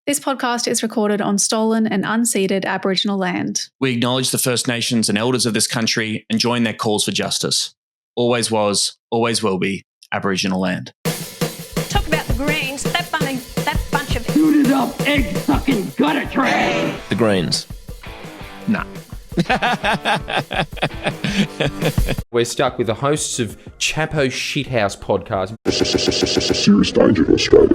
This podcast is recorded on stolen and unceded Aboriginal land. We acknowledge the First Nations and elders of this country and join their calls for justice. Always was, always will be Aboriginal land. Talk about the Greens, that bunch of Suited up, egg-sucking gutter trash. The Greens. Nah. We're stuck with the hosts of Chapo Shithouse podcast. Serious danger to Australia.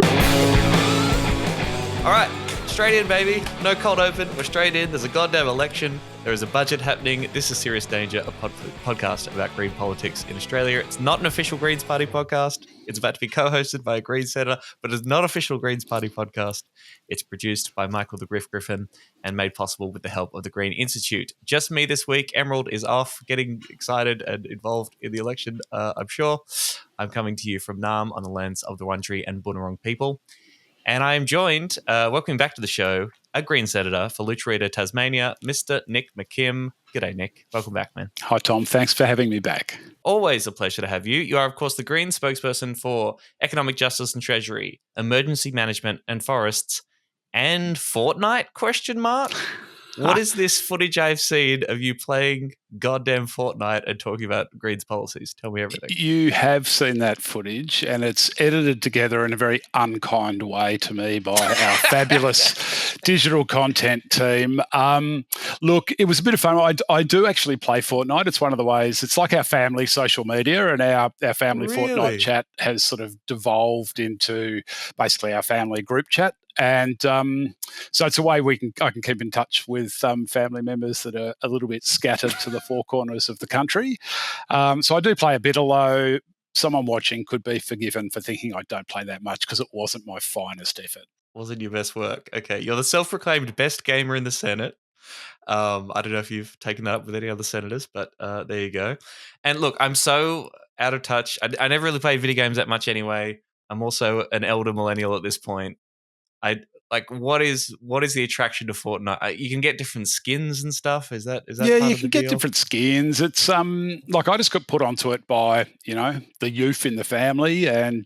All right, straight in, baby. No cold open. We're straight in. There's a goddamn election. There is a budget happening. This is Serious Danger, a podcast about green politics in Australia. It's not an official Greens Party podcast. It's about to be co-hosted by a Greens senator, but it's not an official Greens Party podcast. It's produced by Michael the Griff Griffin and made possible with the help of the Green Institute. Just me this week. Emerald is off, getting excited and involved in the election, I'm sure. I'm coming to you from Naarm on the lands of the Wurundjeri and Bunurong people. And I am joined, welcome back to the show, a Green Senator for Lutruwita, Tasmania, Mr. Nick McKim. G'day, Nick. Welcome back, man. Hi, Tom. Thanks for having me back. Always a pleasure to have you. You are, of course, the Green spokesperson for Economic Justice and Treasury, Emergency Management and Forests, and Fortnite, ? What is this footage I've seen of you playing goddamn Fortnite and talking about Greens policies? Tell me everything. You have seen that footage, and it's edited together in a very unkind way to me by our fabulous digital content team. Look, it was a bit of fun. I do actually play Fortnite. It's one of the ways. It's like our family social media, and our family Fortnite chat has sort of devolved into basically our family group chat. And so it's a way I can keep in touch with family members that are a little bit scattered to the four corners of the country. So I do play a bit, although someone watching could be forgiven for thinking I don't play that much because it wasn't my finest effort. Wasn't your best work. Okay, you're the self-proclaimed best gamer in the Senate. I don't know if you've taken that up with any other senators, but there you go. And look, I'm so out of touch. I never really played video games that much anyway. I'm also an elder millennial at this point. What is the attraction to Fortnite? You can get different skins and stuff. Is that yeah? Part You of can the get deal? different skins. It's I just got put onto it by the youth in the family, and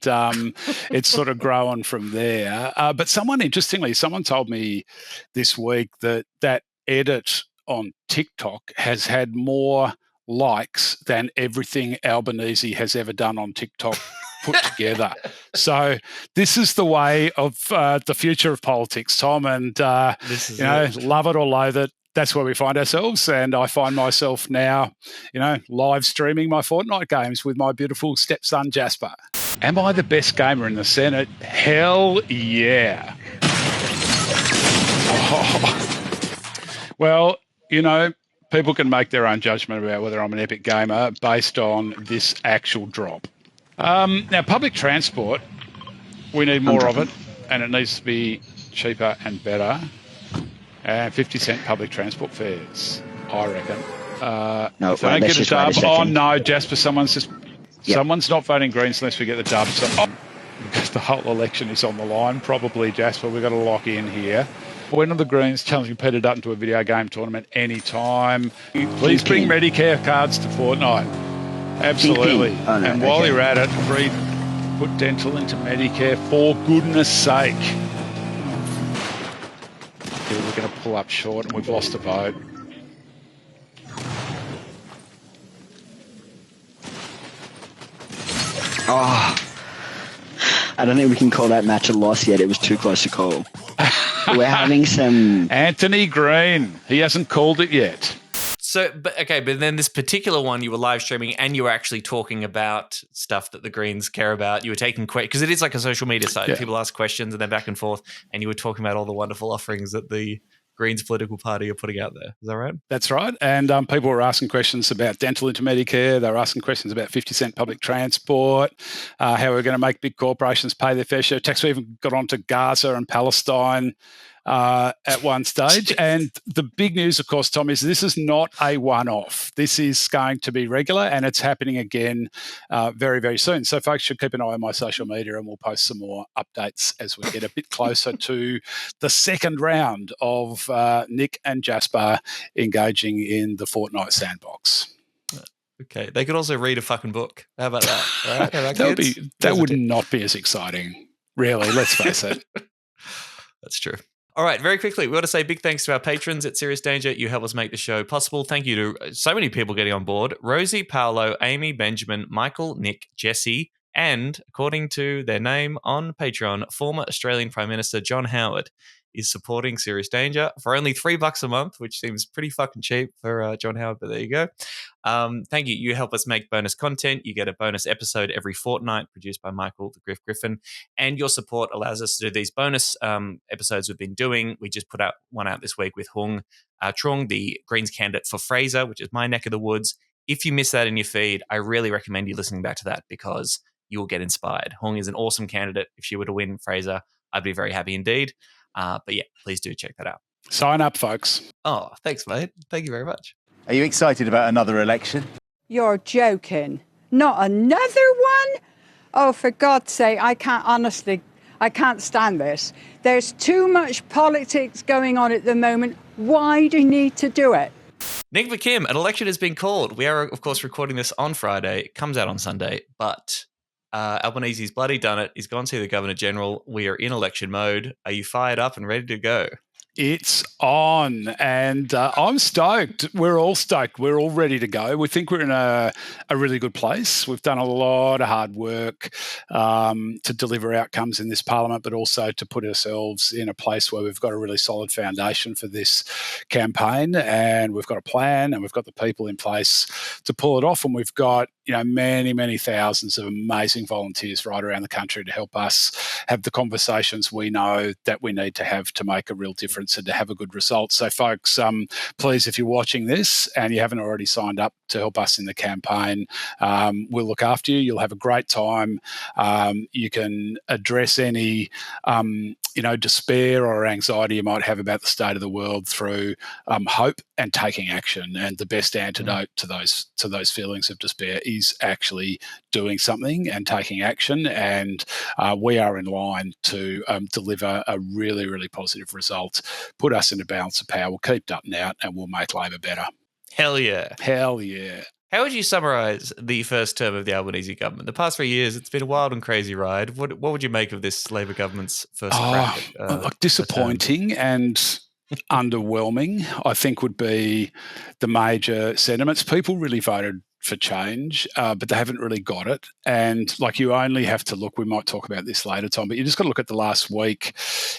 it's sort of grown from there. But someone told me this week that edit on TikTok has had more likes than everything Albanese has ever done on TikTok put together. So this is the way of the future of politics, Tom, and love it or loathe it, that's where we find ourselves. And I find myself now, live streaming my Fortnite games with my beautiful stepson Jasper. Am I the best gamer in the Senate? Hell yeah. Well, people can make their own judgment about whether I'm an epic gamer based on this actual drop. Now, public transport, we need more of it, and it needs to be cheaper and better. 50-cent public transport fares, I reckon. No, if they don't get a dub, no, Jasper, someone's not voting Greens unless we get the dub. So, because the whole election is on the line, probably, Jasper, we've got to lock in here. When are the Greens challenging Peter Dutton to a video game tournament anytime? Please bring Medicare cards to Fortnite. Absolutely. Oh, no, and while you're at it, put dental into Medicare for goodness sake. We're going to pull up short and we've lost a vote. Oh, I don't think we can call that match a loss yet. It was too close to call. We're having some... Anthony Green. He hasn't called it yet. So, but then this particular one, you were live streaming and you were actually talking about stuff that the Greens care about. You were taking questions, because it is like a social media site. Yeah. People ask questions and then back and forth, and you were talking about all the wonderful offerings that the Greens political party are putting out there. Is that right? That's right. And people were asking questions about dental into Medicare. They were asking questions about 50-cent public transport, how we're going to make big corporations pay their fair share of tax. We even got onto Gaza and Palestine at one stage. And the big news, of course, Tom, is this is not a one-off. This is going to be regular, and it's happening again very, very soon. So folks should keep an eye on my social media, and we'll post some more updates as we get a bit closer to the second round of Nick and Jasper engaging in the Fortnite sandbox. Okay. They could also read a fucking book. How about that? Right? That would not be as exciting, really. Let's face it. That's true. All right, very quickly, we want to say big thanks to our patrons at Serious Danger. You help us make the show possible. Thank you to so many people getting on board. Rosie, Paolo, Amy, Benjamin, Michael, Nick, Jesse, and according to their name on Patreon, former Australian Prime Minister John Howard is supporting Serious Danger for only $3 a month, which seems pretty fucking cheap for John Howard, but there you go. Thank you. You help us make bonus content. You get a bonus episode every fortnight produced by Michael, the Griff Griffin, and your support allows us to do these bonus episodes we've been doing. We just put out one out this week with Hung Trung, the Greens candidate for Fraser, which is my neck of the woods. If you miss that in your feed, I really recommend you listening back to that because you will get inspired. Hung is an awesome candidate. If she were to win Fraser, I'd be very happy indeed. But yeah, please do check that out. Sign up, folks. Oh, thanks, mate. Thank you very much. Are you excited about another election? You're joking. Not another one? Oh, for God's sake, I can't stand this. There's too much politics going on at the moment. Why do you need to do it? Nick McKim, an election has been called. We are, of course, recording this on Friday. It comes out on Sunday, but Albanese's bloody done it. He's gone to see the Governor General. We are in election mode. Are you fired up and ready to go? It's on, and I'm stoked. We're all stoked. We're all ready to go. We think we're in a really good place. We've done a lot of hard work to deliver outcomes in this parliament, but also to put ourselves in a place where we've got a really solid foundation for this campaign, and we've got a plan, and we've got the people in place to pull it off, and we've got many, many thousands of amazing volunteers right around the country to help us have the conversations we know that we need to have to make a real difference and to have a good result. So, folks, please, if you're watching this and you haven't already signed up to help us in the campaign, we'll look after you. You'll have a great time. You can address any despair or anxiety you might have about the state of the world through hope and taking action. And the best antidote to those feelings of despair is actually doing something and taking action. And we are in line to deliver a really, really positive result, put us in a balance of power. We'll keep Dutton out and we'll make Labor better. Hell yeah. Hell yeah. How would you summarise the first term of the Albanese government? The past 3 years, it's been a wild and crazy ride. What would you make of this Labor government's first crack? Disappointing and underwhelming, I think, would be the major sentiments. People really voted for change, but they haven't really got it. And you only have to look, we might talk about this later, Tom, but you just got to look at the last week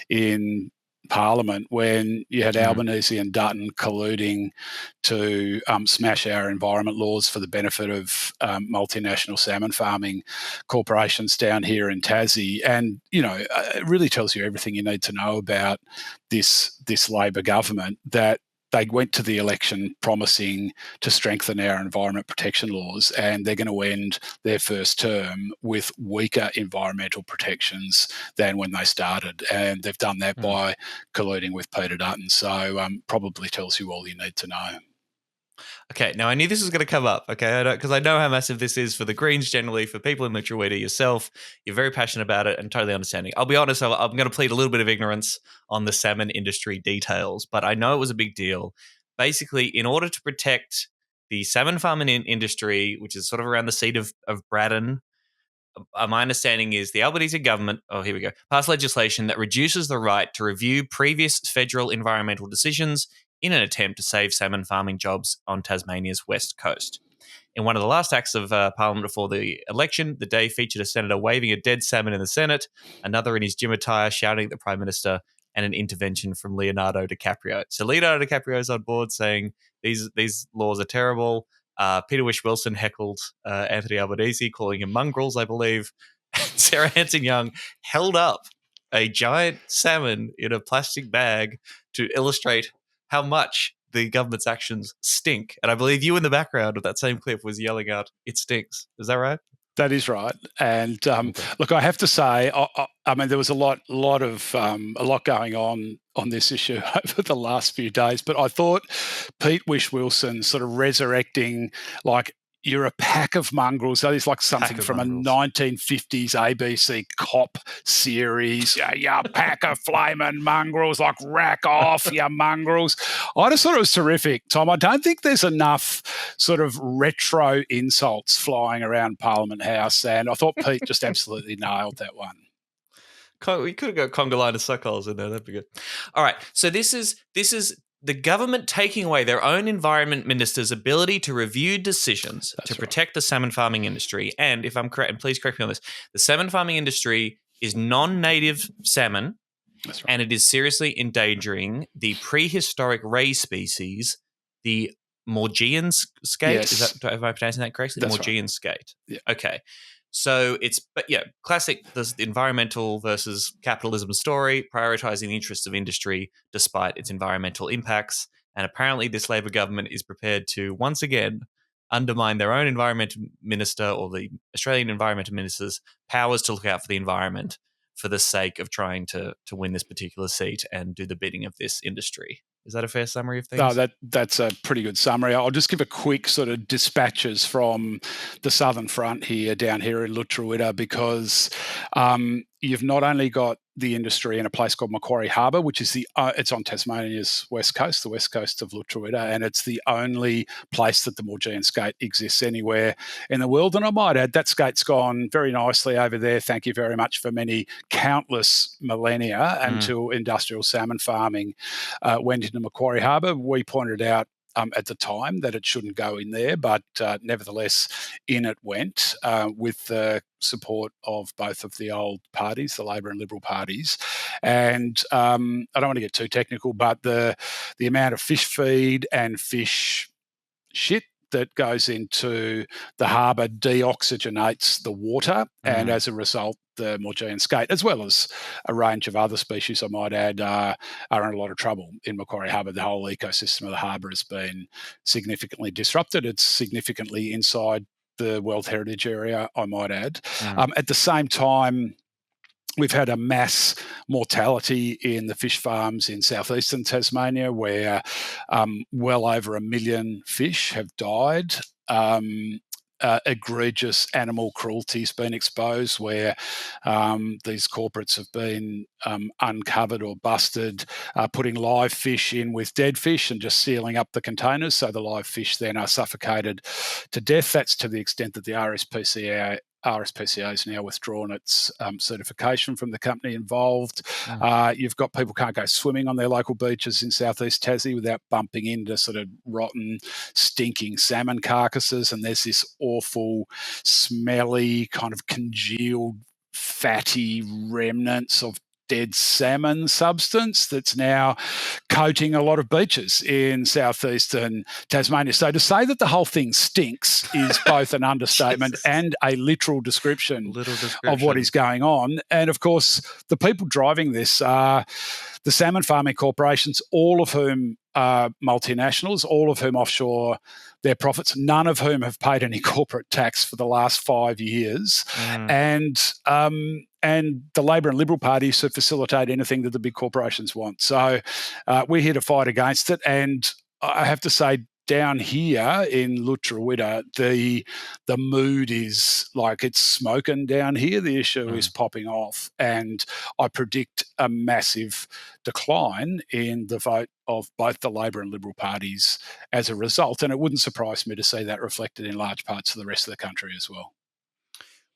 in Parliament when you had Albanese and Dutton colluding to smash our environment laws for the benefit of multinational salmon farming corporations down here in Tassie. And, it really tells you everything you need to know about this Labor government, that they went to the election promising to strengthen our environment protection laws, and they're going to end their first term with weaker environmental protections than when they started. And they've done that by colluding with Peter Dutton. So probably tells you all you need to know. Okay, now I knew this was going to come up, okay, because I know how massive this is for the Greens generally, for people in Lutruwita, yourself. You're very passionate about it and totally understanding. I'll be honest, I'm going to plead a little bit of ignorance on the salmon industry details, but I know it was a big deal. Basically, in order to protect the salmon farming industry, which is sort of around the seat of Braddon, my understanding is the Albanese government, passed legislation that reduces the right to review previous federal environmental decisions in an attempt to save salmon farming jobs on Tasmania's west coast. In one of the last acts of Parliament before the election, the day featured a senator waving a dead salmon in the Senate, another in his gym attire shouting at the Prime Minister, and an intervention from Leonardo DiCaprio. So Leonardo DiCaprio is on board saying these laws are terrible. Peter Wish-Wilson heckled Anthony Albanese, calling him mongrels, I believe. Sarah Hanson-Young held up a giant salmon in a plastic bag to illustrate how much the government's actions stink. And I believe you in the background of that same clip was yelling out, "It stinks." Is that right? That is right. And look, I have to say, I mean, there was a lot going on this issue over the last few days, but I thought Pete Wish-Wilson sort of resurrecting, you're a pack of mongrels. That is something from a 1950s ABC cop series. Yeah, pack of flaming mongrels, rack off, you mongrels. I just thought it was terrific, Tom. I don't think there's enough sort of retro insults flying around Parliament House, and I thought Pete just absolutely nailed that one. We could have got conga line and suckholes in there. That'd be good. All right. So this is the government taking away their own environment minister's ability to review decisions to protect the salmon farming industry. And if I'm correct, and please correct me on this, the salmon farming industry is non-native salmon. That's right. And it is seriously endangering the prehistoric ray species, the Maugean skate. Yes. Am I pronouncing that correctly? That's The Maugean right. skate. Yeah. Okay. So classic the environmental versus capitalism story, prioritizing the interests of industry despite its environmental impacts. And apparently this Labor government is prepared to once again undermine their own environmental minister or the Australian environmental minister's powers to look out for the environment for the sake of trying to win this particular seat and do the bidding of this industry. Is that a fair summary of things? No, that's a pretty good summary. I'll just give a quick sort of dispatches from the southern front here, down here in Lutruwita, because you've not only got the industry in a place called Macquarie Harbour, which is it's on Tasmania's west coast, the west coast of Lutruwita, and it's the only place that the Maugean skate exists anywhere in the world. And I might add, that skate's gone very nicely over there. Thank you very much for many countless millennia until industrial salmon farming went into Macquarie Harbour. We pointed out at the time that it shouldn't go in there, but nevertheless, in it went with the support of both of the old parties, the Labor and Liberal parties. And I don't want to get too technical, but the amount of fish feed and fish shit that goes into the harbour deoxygenates the water, and as a result, the Maugean skate, as well as a range of other species, I might add, are in a lot of trouble in Macquarie Harbour. The whole ecosystem of the harbour has been significantly disrupted. It's significantly inside the World Heritage Area, I might add. At the same time, we've had a mass mortality in the fish farms in southeastern Tasmania, where well over 1 million fish have died. Egregious animal cruelty has been exposed, where these corporates have been uncovered or busted, putting live fish in with dead fish and just sealing up the containers, so the live fish then are suffocated to death. That's to the extent that the RSPCA has now withdrawn its certification from the company involved. You've got people can't go swimming on their local beaches in southeast Tassie without bumping into sort of rotten, stinking salmon carcasses, and there's this awful, smelly, kind of congealed, fatty remnants of dead salmon substance that's now coating a lot of beaches in southeastern Tasmania. So to say that the whole thing stinks is both an understatement and a literal description of what is going on. And of course, the people driving this are the salmon farming corporations, all of whom are multinationals, all of whom offshore their profits, none of whom have paid any corporate tax for the last 5 years. And the Labor and Liberal parties to facilitate anything that the big corporations want. So we're here to fight against it. And I have to say, down here in Lutruwita, the mood is like it's smoking down here. The issue is popping off. And I predict a massive decline in the vote of both the Labor and Liberal parties as a result. And it wouldn't surprise me to see that reflected in large parts of the rest of the country as well.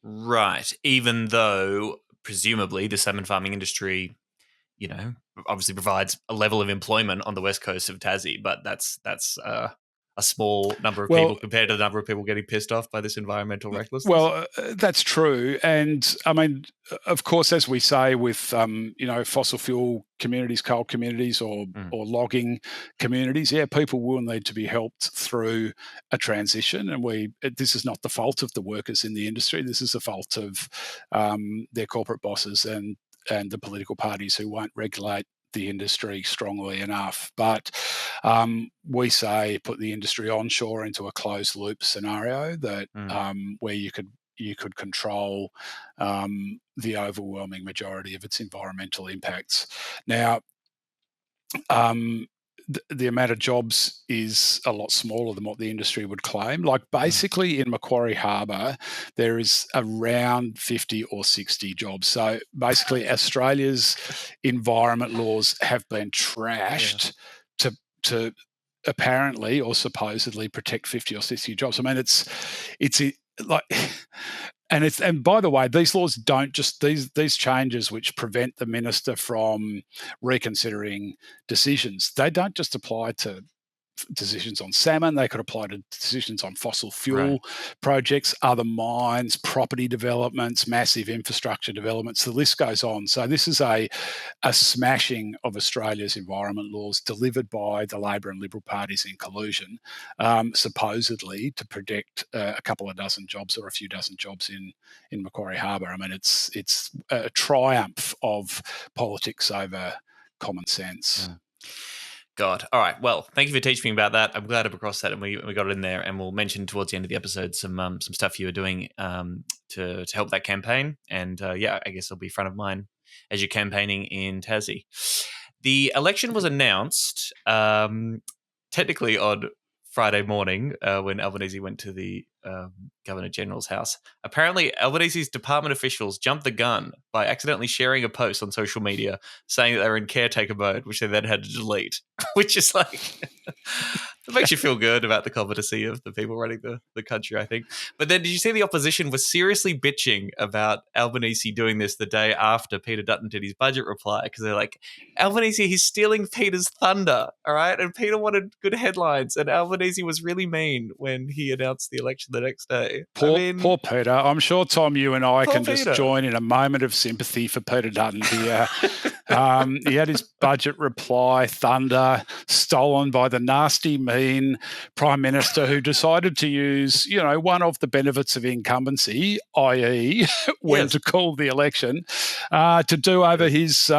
Right. Even though presumably the salmon farming industry, obviously provides a level of employment on the west coast of Tassie, but that's a small number of people compared to the number of people getting pissed off by this environmental recklessness. Well, that's true. And I mean, of course, as we say with, fossil fuel communities, coal communities or logging communities, people will need to be helped through a transition. And this is not the fault of the workers in the industry. This is the fault of their corporate bosses and the political parties who won't regulate the industry strongly enough. But we say put the industry onshore into a closed loop scenario that where you could control the overwhelming majority of its environmental impacts. Now, the amount of jobs is a lot smaller than what the industry would claim. Like basically in Macquarie Harbour, there is around 50 or 60 jobs. So basically Australia's environment laws have been trashed to apparently or supposedly protect 50 or 60 jobs. I mean, it's like And by the way, these laws don't just these changes which prevent the minister from reconsidering decisions. They don't just apply to decisions on salmon. They could apply to decisions on fossil fuel projects, other mines, property developments, massive infrastructure developments. The list goes on. So this is a smashing of Australia's environment laws delivered by the Labor and Liberal parties in collusion, supposedly to protect a couple of dozen jobs or a few dozen jobs in Macquarie Harbour. I mean, it's a triumph of politics over common sense. God. All right. Well, thank you for teaching me about that. I'm glad I've across that and we got it in there. And we'll mention towards the end of the episode some stuff you were doing to help that campaign. And I guess it'll be front of mind as you're campaigning in Tassie. The election was announced technically on Friday morning when Albanese went to the Governor General's house. Apparently, Albanese's department officials jumped the gun by accidentally sharing a post on social media saying that they were in caretaker mode, which they then had to delete, which is like... It makes you feel good about the competency of the people running the country, I think. But then did you see the opposition was seriously bitching about Albanese doing this the day after Peter Dutton did his budget reply? Because they're like, Albanese, he's stealing Peter's thunder, all right? And Peter wanted good headlines, and Albanese was really mean when he announced the election the next day. Poor Peter. I'm sure, Tom, you and I can just join in a moment of sympathy for Peter Dutton here. He had his budget reply thunder stolen by the nasty, mean Prime Minister who decided to use, one of the benefits of incumbency, i.e. when to call the election, to do over his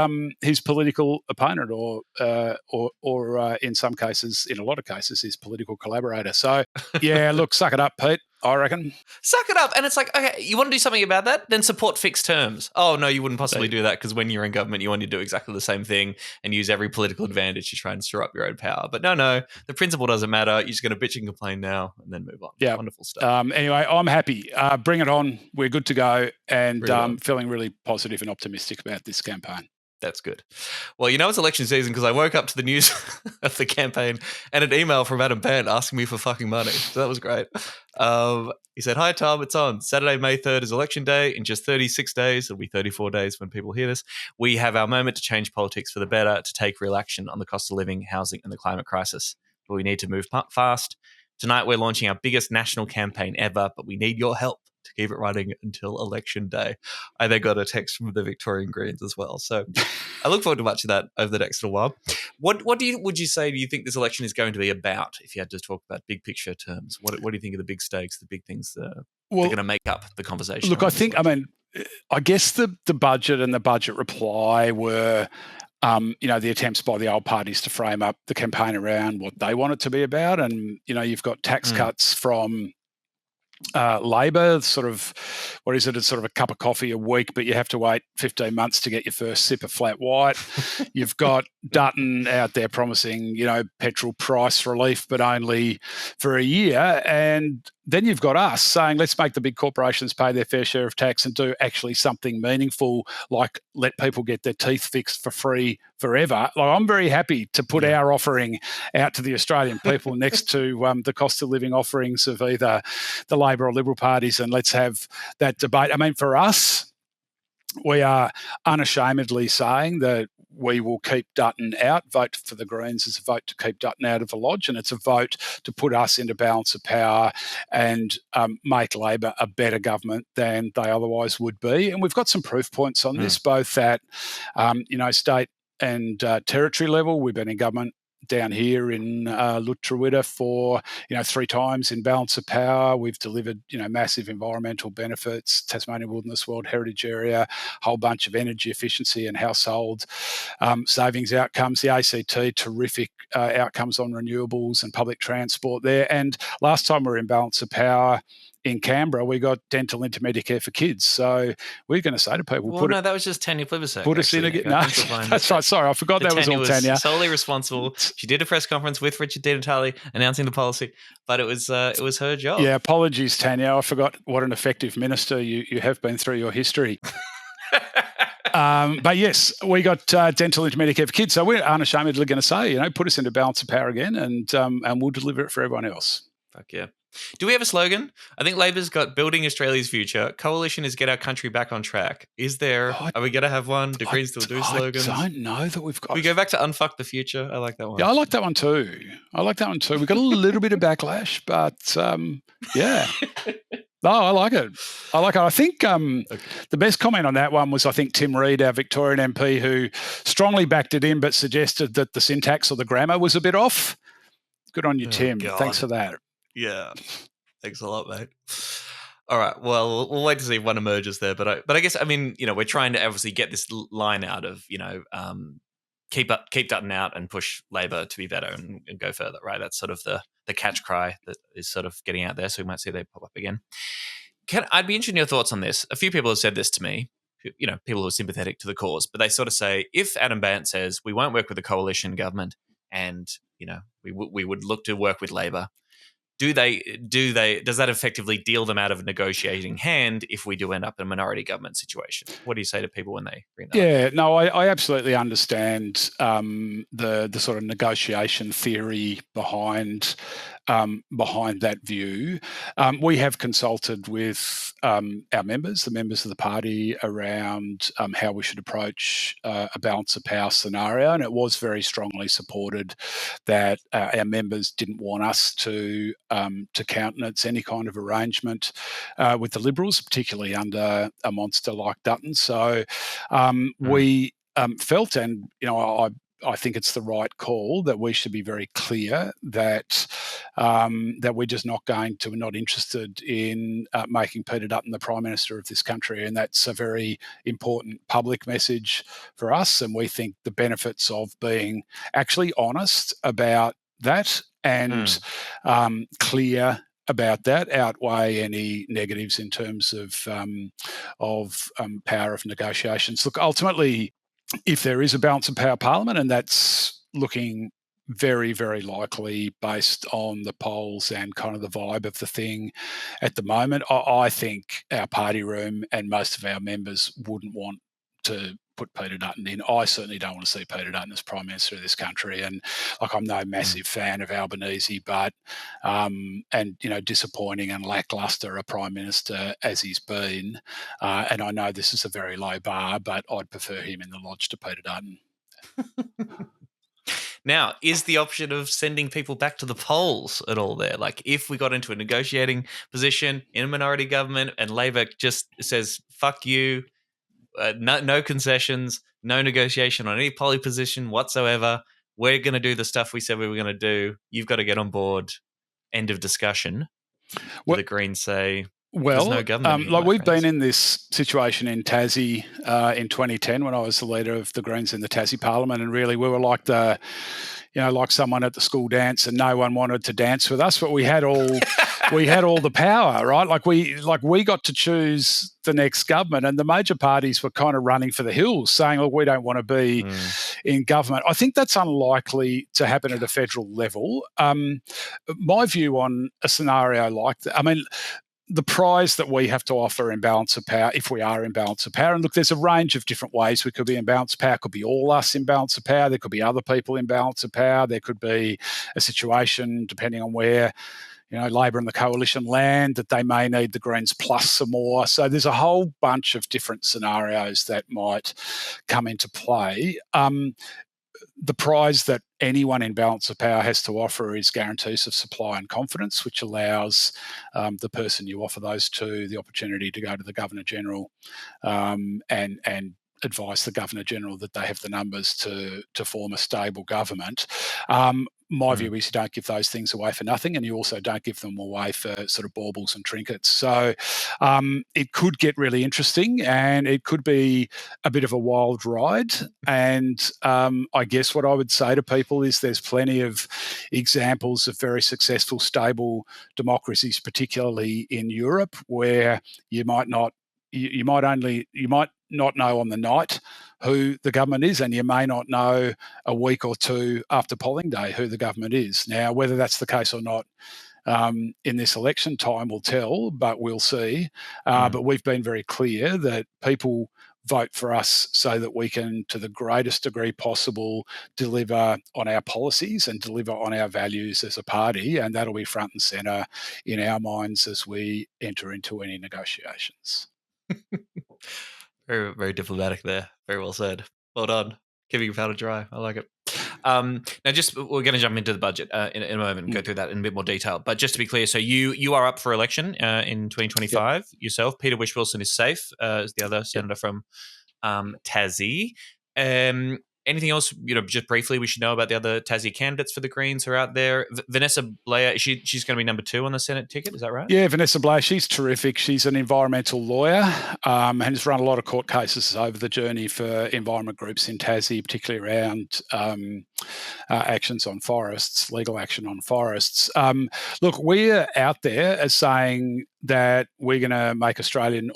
political opponent or in some cases, in a lot of cases, his political collaborator. So, yeah, look, suck it up, Pete. I reckon. Suck it up. And it's like, okay, you want to do something about that? Then support fixed terms. Oh, no, you wouldn't possibly do that because when you're in government, you want to do exactly the same thing and use every political advantage to try and stir up your own power. But no, the principle doesn't matter. You're just going to bitch and complain now and then move on. Yeah. Wonderful stuff. Anyway, I'm happy. Bring it on. We're good to go and Really feeling really positive and optimistic about this campaign. That's good. Well, it's election season because I woke up to the news of the campaign and an email from Adam Band asking me for fucking money. So that was great. He said, "Hi, Tom, it's on. Saturday, May 3rd is election day. In just 36 days, it'll be 34 days when people hear this, we have our moment to change politics for the better, to take real action on the cost of living, housing and the climate crisis. But we need to move fast. Tonight, we're launching our biggest national campaign ever, but we need your help to keep it running until election day." I then got a text from the Victorian Greens as well. So I look forward to much of that over the next little while. What would you say do you think this election is going to be about if you had to talk about big picture terms? What do you think are the big stakes, the big things that are going to make up the conversation? Look, I guess the budget and the budget reply were the attempts by the old parties to frame up the campaign around what they want it to be about. And, you've got tax cuts from Labor, sort of, what is it? It's sort of a cup of coffee a week, but you have to wait 15 months to get your first sip of flat white. You've got Dutton out there promising, petrol price relief, but only for a year. And then you've got us saying, let's make the big corporations pay their fair share of tax and do actually something meaningful, like let people get their teeth fixed for free forever. Like, I'm very happy to put our offering out to the Australian people next to the cost of living offerings of either the Labor or Liberal parties, and let's have that debate. I mean, for us, we are unashamedly saying that we will keep Dutton out. Vote for the Greens is a vote to keep Dutton out of the lodge, and it's a vote to put us into balance of power and make Labor a better government than they otherwise would be. And we've got some proof points on this, both at state and territory level. We've been in government down here in Lutruwita for 3 times in balance of power. We've delivered massive environmental benefits, Tasmanian Wilderness World Heritage Area, a whole bunch of energy efficiency and household savings outcomes. The ACT, terrific outcomes on renewables and public transport there. And last time we were in balance of power in Canberra, we got dental into Medicare for kids. So we're going to say to people, that was just Tanya Plibersek. Put us in again. No, that's right. Sorry, I forgot that was all Tanya. Solely responsible. She did a press conference with Richard Di Natale announcing the policy, but it was her job. Yeah, apologies, Tanya. I forgot what an effective minister you have been through your history. But yes, we got dental into Medicare for kids. So we're unashamedly going to say, put us into balance of power again, and we'll deliver it for everyone else. Fuck yeah. Do we have a slogan? I think Labor's got building Australia's future. Coalition is get our country back on track. Is there? Are we going to have one? Do Greens still do slogans? I don't know that we've got. We go back to unfuck the future. I like that one. Yeah, I like that one too. We got a little bit of backlash, but yeah. No, I like it. I think the best comment on that one was, I think, Tim Reid, our Victorian MP, who strongly backed it in but suggested that the syntax or the grammar was a bit off. Good on you, Tim. God. Thanks for that. Yeah. Thanks a lot, mate. All right. Well, we'll wait to see if one emerges there. But I guess, I mean, we're trying to obviously get this line out of, keep Dutton out and push Labor to be better and go further, right? That's sort of the catch cry that is sort of getting out there. So we might see they pop up again. I'd be interested in your thoughts on this. A few people have said this to me, people who are sympathetic to the cause, but they sort of say, if Adam Bandt says we won't work with the coalition government and, we would look to work with Labor, does that effectively deal them out of a negotiating hand if we do end up in a minority government situation? What do you say to people when they bring that up? Yeah, no, I absolutely understand the sort of negotiation theory behind that view. We have consulted with our members, the members of the party, around how we should approach a balance of power scenario, and it was very strongly supported that our members didn't want us to countenance any kind of arrangement with the Liberals, particularly under a monster like Dutton. So we felt, and I think it's the right call, that we should be very clear that we're just not interested in making Peter Dutton the Prime Minister of this country, and that's a very important public message for us. And we think the benefits of being actually honest about that and clear about that outweigh any negatives in terms of power of negotiations. Look, ultimately, if there is a balance of power parliament, and that's looking very, very likely based on the polls and kind of the vibe of the thing at the moment, I think our party room and most of our members wouldn't want to put Peter Dutton in. I certainly don't want to see Peter Dutton as Prime Minister of this country. And I'm no massive fan of Albanese, but disappointing and lacklustre a Prime Minister as he's been. And I know this is a very low bar, but I'd prefer him in the lodge to Peter Dutton. Now, is the option of sending people back to the polls at all there? Like, if we got into a negotiating position in a minority government and Labor just says, fuck you, no concessions, no negotiation on any poly position whatsoever, we're going to do the stuff we said we were going to do, you've got to get on board, end of discussion. The Greens say, well, no government we've been in this situation in Tassie in 2010 when I was the leader of the Greens in the Tassie Parliament, and really we were like like someone at the school dance, and no one wanted to dance with us, but we had all the power, right? Like we got to choose the next government, and the major parties were kind of running for the hills, saying, "Look, we don't want to be in government." I think that's unlikely to happen at a federal level. My view on a scenario like that, I mean, the prize that we have to offer in balance of power, if we are in balance of power, and look, there's a range of different ways we could be in balance of power. It could be all us in balance of power. There could be other people in balance of power. There could be a situation, depending on where Labor and the coalition land, that they may need the Greens plus some more. So there's a whole bunch of different scenarios that might come into play. The prize that anyone in balance of power has to offer is guarantees of supply and confidence, which allows the person you offer those to the opportunity to go to the Governor-General and advise the Governor-General that they have the numbers to form a stable government. My view is you don't give those things away for nothing, and you also don't give them away for sort of baubles and trinkets. So it could get really interesting, and it could be a bit of a wild ride. And I guess what I would say to people is there's plenty of examples of very successful, stable democracies, particularly in Europe, where you might not know on the night who the government is, and you may not know a week or two after polling day who the government is. Now, whether that's the case or not in this election, time will tell, but we'll see. But we've been very clear that people vote for us so that we can, to the greatest degree possible, deliver on our policies and deliver on our values as a party. And that'll be front and centre in our minds as we enter into any negotiations. Very, very diplomatic there. Very well said. Well done. Keeping your powder dry. I like it. Now, we're going to jump into the budget in a moment and go through that in a bit more detail. But just to be clear, so you are up for election in 2025 yourself. Peter Whish-Wilson is safe, as the other senator from Tassie. Anything else, just briefly, we should know about the other Tassie candidates for the Greens who are out there? Vanessa Blair, she's going to be number 2 on the Senate ticket, is that right? Yeah, Vanessa Blair, she's terrific. She's an environmental lawyer and has run a lot of court cases over the journey for environment groups in Tassie, particularly around actions on forests, legal action on forests. Look, we're out there as saying that we're going to make Australian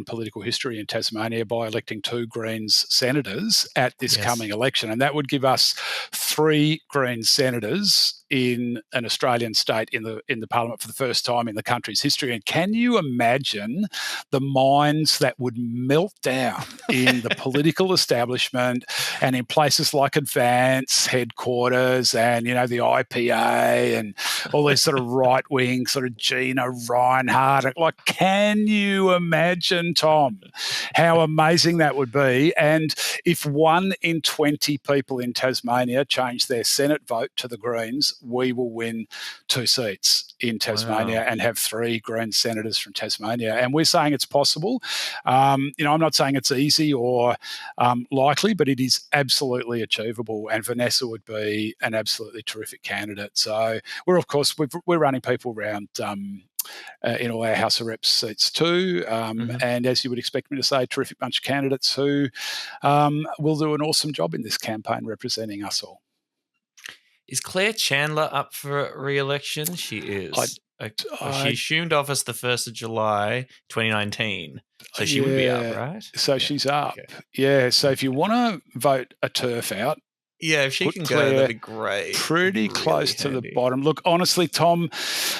political history in Tasmania by electing 2 Greens senators at this coming election. And that would give us 3 Greens senators in an Australian state in the parliament for the first time in the country's history. And can you imagine the minds that would melt down in the political establishment and in places like Advance headquarters and, the IPA and all these sort of right-wing sort of Gina Reinhardt. Like, can you imagine, Tom, how amazing that would be? And if 1 in 20 people in Tasmania change their Senate vote to the Greens, we will win 2 seats in Tasmania and have 3 Green senators from Tasmania. And we're saying it's possible. I'm not saying it's easy or likely, but it is absolutely achievable. And Vanessa would be an absolutely terrific candidate. So we're running people around in all our House of Reps seats too. And as you would expect me to say, terrific bunch of candidates who will do an awesome job in this campaign representing us all. Is Claire Chandler up for re-election? She is. She assumed office the 1st of July, 2019. So she would be up, right? So she's up. Okay. Yeah. So if you want to vote a turf out, if she can go, that'd be great. Pretty close to the bottom. Look, honestly, Tom,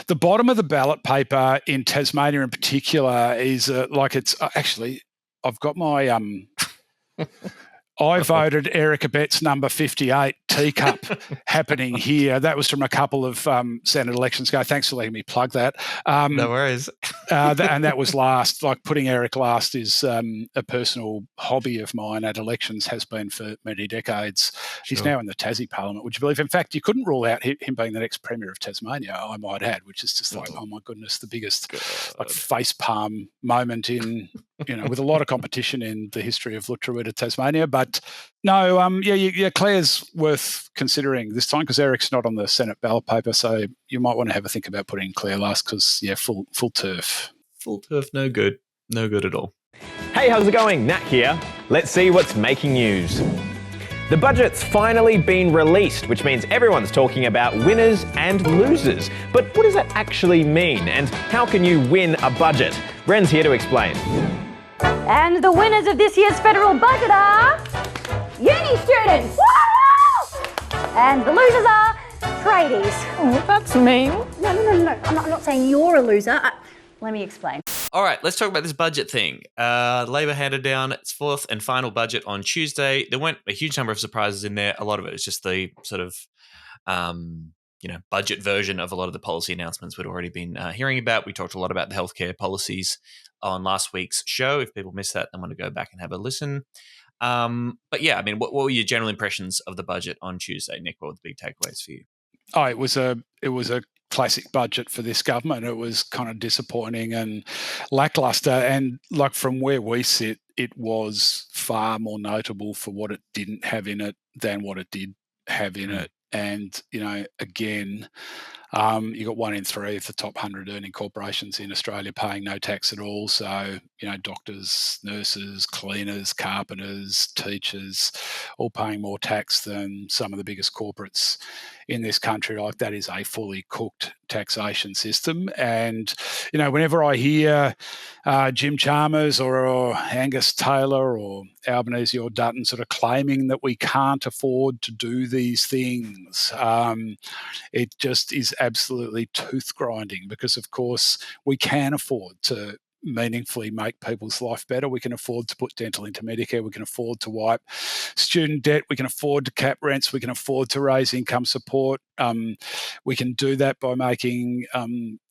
the bottom of the ballot paper in Tasmania in particular is actually, I've got my I voted Erica Betts number 58 teacup happening here. That was from a couple of Senate elections ago. Thanks for letting me plug that. No worries. And that was last. Like, putting Eric last is a personal hobby of mine at elections, has been for many decades. Sure. He's now in the Tassie Parliament, would you believe? In fact, you couldn't rule out him being the next Premier of Tasmania, I might add, which is just oh my goodness, the biggest facepalm moment in, with a lot of competition in the history of Lutruwita, Tasmania. But no, Claire's worth considering this time because Eric's not on the Senate ballot paper, so you might want to have a think about putting Claire last because, full turf. Full turf, no good. No good at all. Hey, how's it going? Nat here. Let's see what's making news. The budget's finally been released, which means everyone's talking about winners and losers. But what does that actually mean? And how can you win a budget? Bren's here to explain. And the winners of this year's federal budget are uni students. Woo! And the losers are tradies. Oh, that's mean. No. I'm not saying you're a loser. Let me explain. All right, let's talk about this budget thing. Labor handed down its 4th and final budget on Tuesday. There weren't a huge number of surprises in there. A lot of it was just the sort of, budget version of a lot of the policy announcements we'd already been hearing about. We talked a lot about the healthcare policies on last week's show. If people missed that, they want to go back and have a listen. But yeah, I mean, what were your general impressions of the budget on Tuesday, Nick? What were the big takeaways for you? Oh, it was a classic budget for this government. It was kind of disappointing and lackluster. And like, from where we sit, it was far more notable for what it didn't have in it than what it did have in it. And, again, you got 1 in 3 of the top 100 earning corporations in Australia paying no tax at all. So, doctors, nurses, cleaners, carpenters, teachers, all paying more tax than some of the biggest corporates in this country. Like, that is a fully cooked taxation system. And, whenever I hear Jim Chalmers or Angus Taylor or Albanese or Dutton sort of claiming that we can't afford to do these things, it just is absolutely tooth grinding because, of course, we can afford to meaningfully make people's life better. We can afford to put dental into Medicare. We can afford to wipe student debt. We can afford to cap rents. We can afford to raise income support. We can do that by making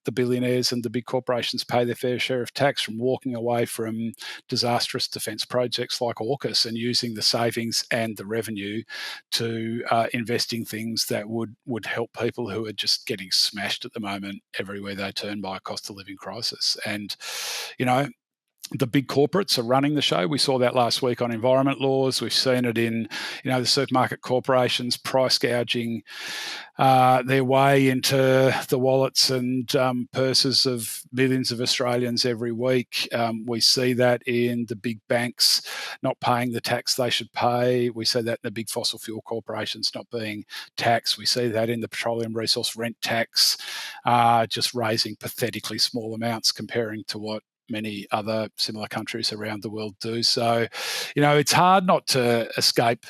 the billionaires and the big corporations pay their fair share of tax, from walking away from disastrous defence projects like AUKUS and using the savings and the revenue to invest in things that would help people who are just getting smashed at the moment everywhere they turn by a cost of living crisis. And, the big corporates are running the show. We saw that last week on environment laws. We've seen it in, the supermarket corporations price gouging their way into the wallets and purses of millions of Australians every week. We see that in the big banks not paying the tax they should pay. We see that in the big fossil fuel corporations not being taxed. We see that in the petroleum resource rent tax, just raising pathetically small amounts comparing to what many other similar countries around the world do. So, it's hard not to escape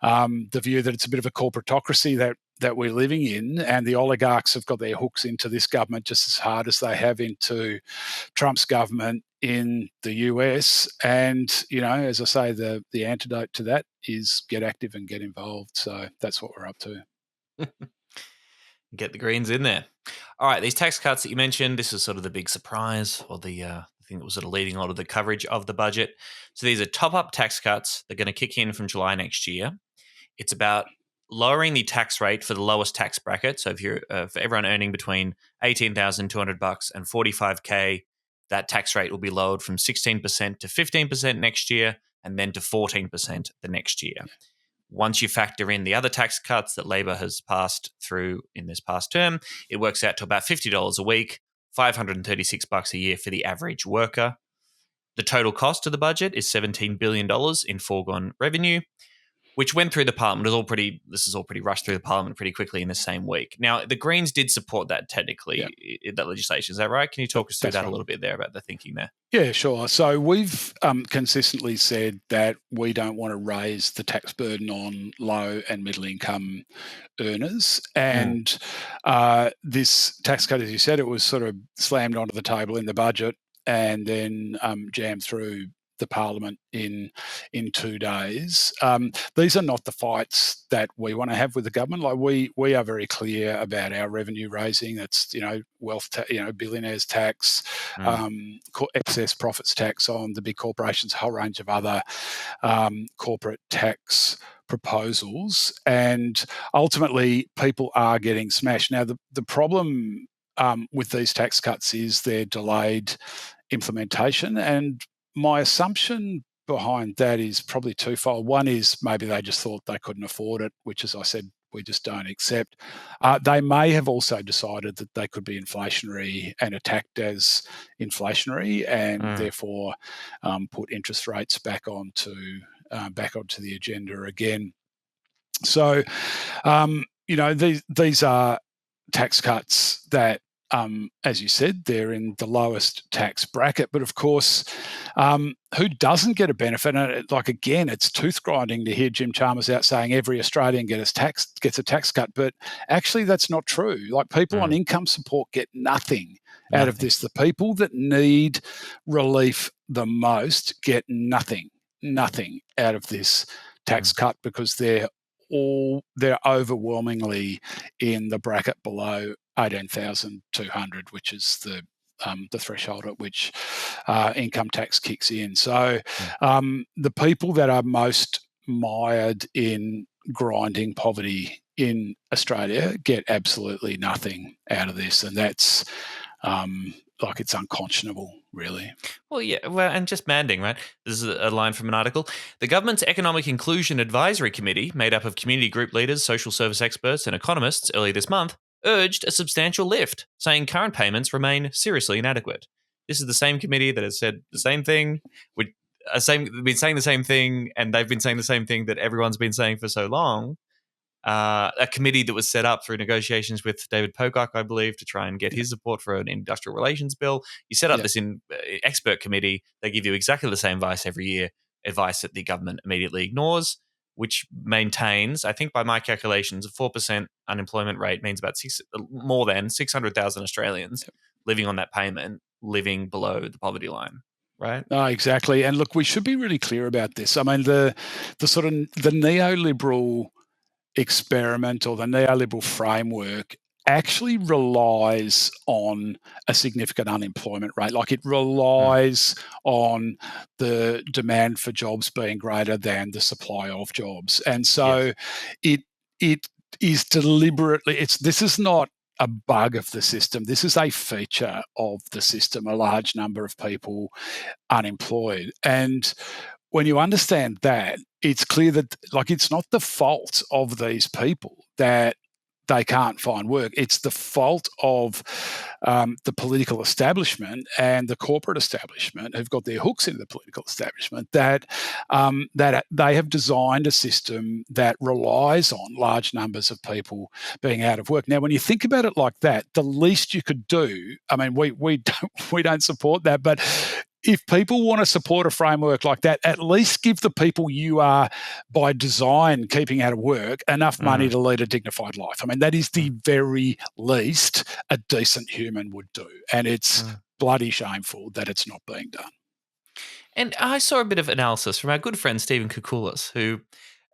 the view that it's a bit of a corporatocracy that we're living in, and the oligarchs have got their hooks into this government just as hard as they have into Trump's government in the US. And, as I say, the antidote to that is get active and get involved. So that's what we're up to. Get the Greens in there. All right, these tax cuts that you mentioned, this is sort of the big surprise, or the thing that was sort of leading a lot of the coverage of the budget. So these are top-up tax cuts. They're going to kick in from July next year. It's about lowering the tax rate for the lowest tax bracket. So if you're for everyone earning between $18,200 and $45K, that tax rate will be lowered from 16% to 15% next year, and then to 14% the next year. Once you factor in the other tax cuts that Labor has passed through in this past term, it works out to about $50 a week, $536 a year for the average worker. The total cost of the budget is $17 billion in foregone revenue, which went through the Parliament. This is all pretty rushed through the Parliament pretty quickly in the same week. Now, the Greens did support that technically, that legislation. Is that right? Can you talk us through that a little bit there about the thinking there? Yeah, sure. So we've consistently said that we don't want to raise the tax burden on low and middle income earners. And this tax cut, as you said, it was sort of slammed onto the table in the budget and then jammed through the Parliament in 2 days. These are not the fights that we want to have with the government. Like we are very clear about our revenue raising. That's wealth, billionaires tax, excess profits tax on the big corporations, a whole range of other corporate tax proposals, and ultimately people are getting smashed. Now the problem with these tax cuts is their delayed implementation, and my assumption behind that is probably twofold. One is maybe they just thought they couldn't afford it, which, as I said, we just don't accept. They may have also decided that they could be inflationary and attacked as inflationary, and therefore put interest rates back onto the agenda again. So, these are tax cuts that, as you said, they're in the lowest tax bracket. But of course, who doesn't get a benefit? And again, it's tooth grinding to hear Jim Chalmers out saying every Australian gets a tax cut. But actually, that's not true. People on income support get nothing out of this. The people that need relief the most get nothing out of this tax cut, because they're overwhelmingly in the bracket below 18,200, which is the threshold at which income tax kicks in. So the people that are most mired in grinding poverty in Australia get absolutely nothing out of this, and that's it's unconscionable, really. Well, yeah, and just manding, right? This is a line from an article. The government's Economic Inclusion Advisory Committee, made up of community group leaders, social service experts, and economists, earlier this month, urged a substantial lift, saying current payments remain seriously inadequate. This is the same committee that has said the same thing, been saying the same thing, and they've been saying the same thing that everyone's been saying for so long. A committee that was set up through negotiations with David Pocock, I believe, to try and get his support for an industrial relations bill. You set up this expert committee. They give you exactly the same advice every year, advice that the government immediately ignores, which maintains, I think by my calculations, a 4% unemployment rate means about more than 600,000 Australians living on that payment, living below the poverty line, right? Oh, exactly. And look, we should be really clear about this. I mean, the sort of the neoliberal experiment or the neoliberal framework actually relies on a significant unemployment rate. Like it relies on the demand for jobs being greater than the supply of jobs. And so it is deliberately, this is not a bug of the system. This is a feature of the system, a large number of people unemployed. And when you understand that, it's clear that like it's not the fault of these people that they can't find work. It's the fault of the political establishment and the corporate establishment who've got their hooks in the political establishment that they have designed a system that relies on large numbers of people being out of work. Now, when you think about it like that, the least you could do, I mean, we don't support that, but if people want to support a framework like that, at least give the people you are, by design, keeping out of work enough money to lead a dignified life. I mean, that is the very least a decent human would do. And it's bloody shameful that it's not being done. And I saw a bit of analysis from our good friend Stephen Koukoulas, who,